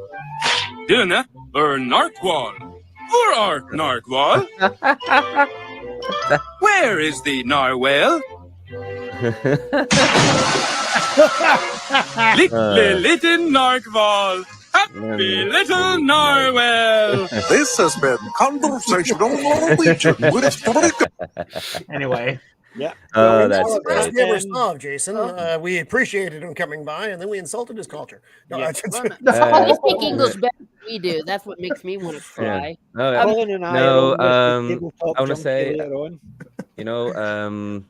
Dune or narwhal? Where are narwhal? Where is the narwhal? Little narwhal. Happy little narwhal.
This has been conversational Norwegian with Freakazoid.
Anyway.
Yeah.
Oh, that's
Last
great.
we ever saw of Jason, we appreciated him coming by, and then we insulted his culture. No,
You
Uh,
speak English better than we do. That's what makes me want to cry.
Colin and I
No,
are on this tabletop
I want to
junkie
say,
later on.
you know,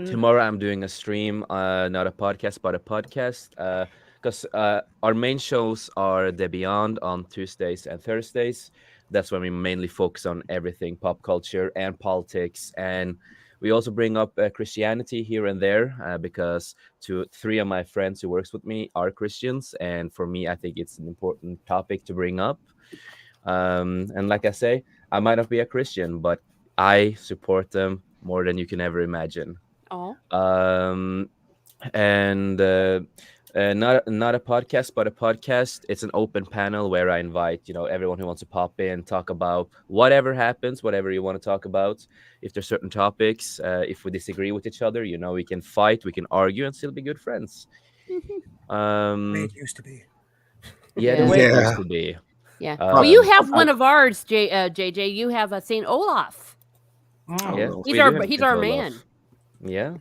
tomorrow I'm doing a stream, not a podcast, but a podcast, because our main shows are The Beyond on Tuesdays and Thursdays. That's when we mainly focus on everything pop culture and politics, and we also bring up Christianity here and there because 3 of my friends who works with me are Christians, and for me, I think it's an important topic to bring up. And like I say, I might not be a Christian, but I support them more than you can ever imagine.
Oh.
not a podcast, but a podcast. It's an open panel where I invite everyone who wants to pop in, talk about whatever happens, whatever you want to talk about. If there's certain topics, if we disagree with each other, we can fight, we can argue, and still be good friends.
It used to be.
Yeah, the way it used to be.
Yeah. Well, you have one of ours, JJ. You have a Saint Olaf.
Yeah,
He's our man.
Yeah,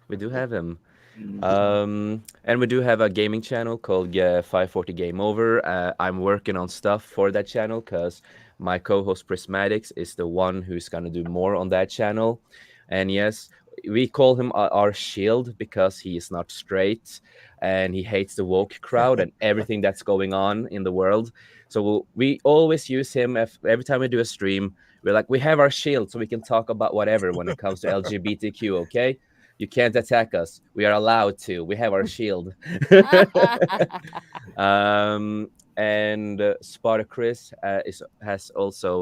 we do have him. And we do have a gaming channel called 540 Game Over. I'm working on stuff for that channel because my co-host Prismatics is the one who's gonna do more on that channel. And yes, we call him our shield because he is not straight and he hates the woke crowd and everything that's going on in the world. So we always use him every time we do a stream. We're like, we have our shield so we can talk about whatever when it comes to LGBTQ, okay? You can't attack us. We are allowed to. We have our shield. And Spotter Chris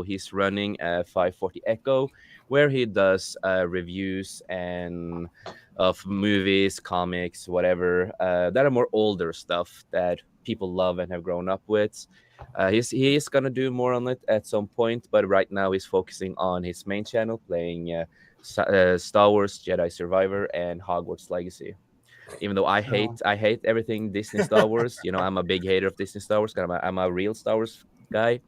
he's running a 540 Echo, where he does reviews and of movies, comics, whatever that are more older stuff that people love and have grown up with. He is gonna do more on it at some point, but right now he's focusing on his main channel, playing Star Wars Jedi Survivor and Hogwarts Legacy. Even though I hate everything Disney Star Wars, I'm a big hater of Disney Star Wars. I'm a real Star Wars guy.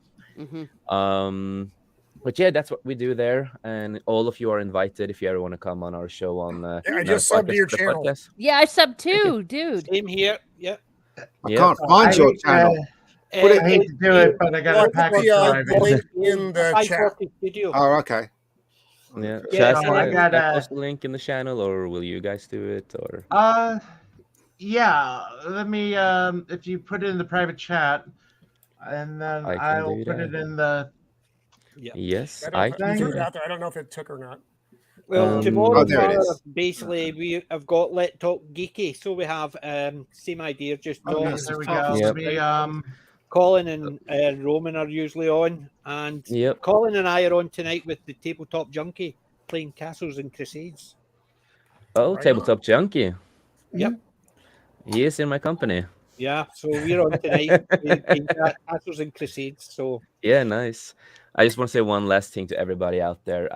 But yeah, that's what we do there, and all of you are invited if you ever want to come on our show on.
I just subbed to your channel.
Podcast.
Yeah, I subbed too, dude.
Same here. Yeah.
I can't find your channel.
I hate to do it, but I got a package driving.
In the chat.
Oh, okay.
Yeah.
Yeah,
Shall
I got
post the link in the channel, or will you guys do it? Or
yeah. Let me if you put it in the private chat, and then I'll put it in the.
Yes,
I threw it out there. I don't know if it took or not.
Well, tomorrow,
there it is.
basically, we have got Let Talk Geeky, so we have same idea, just
There we go.
Yep.
Colin and Roman are usually on, and Colin and I are on tonight with the Tabletop Junkie playing Castles and Crusades.
Oh, right Tabletop Junkie.
Yep.
He is in my company.
Yeah, so we're on tonight playing Castles and Crusades. So
yeah, nice. I just want to say one last thing to everybody out there.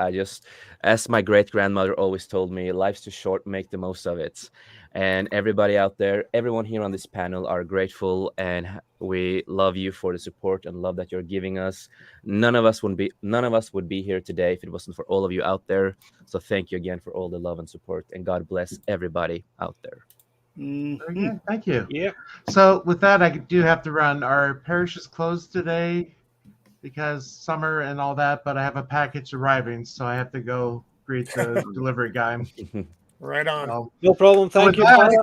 As my great-grandmother always told me, life's too short, make the most of it. And everybody out there, everyone here on this panel are grateful, and we love you for the support and love that you're giving us. None of us would be here today if it wasn't for all of you out there. So thank you again for all the love and support, and God bless everybody out there.
Okay, thank you.
Yeah.
So with that, I do have to run. Our parish is closed today because summer and all that, but I have a package arriving, so I have to go greet the delivery guy.
Right on.
No problem. Thank you,
Father.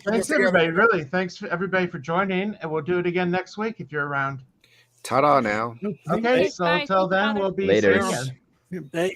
Thanks everybody. Really, thanks everybody for joining, and we'll do it again next week if you're around.
Ta-da now.
Okay, so until then, we'll be
later.
seeing you.
Right.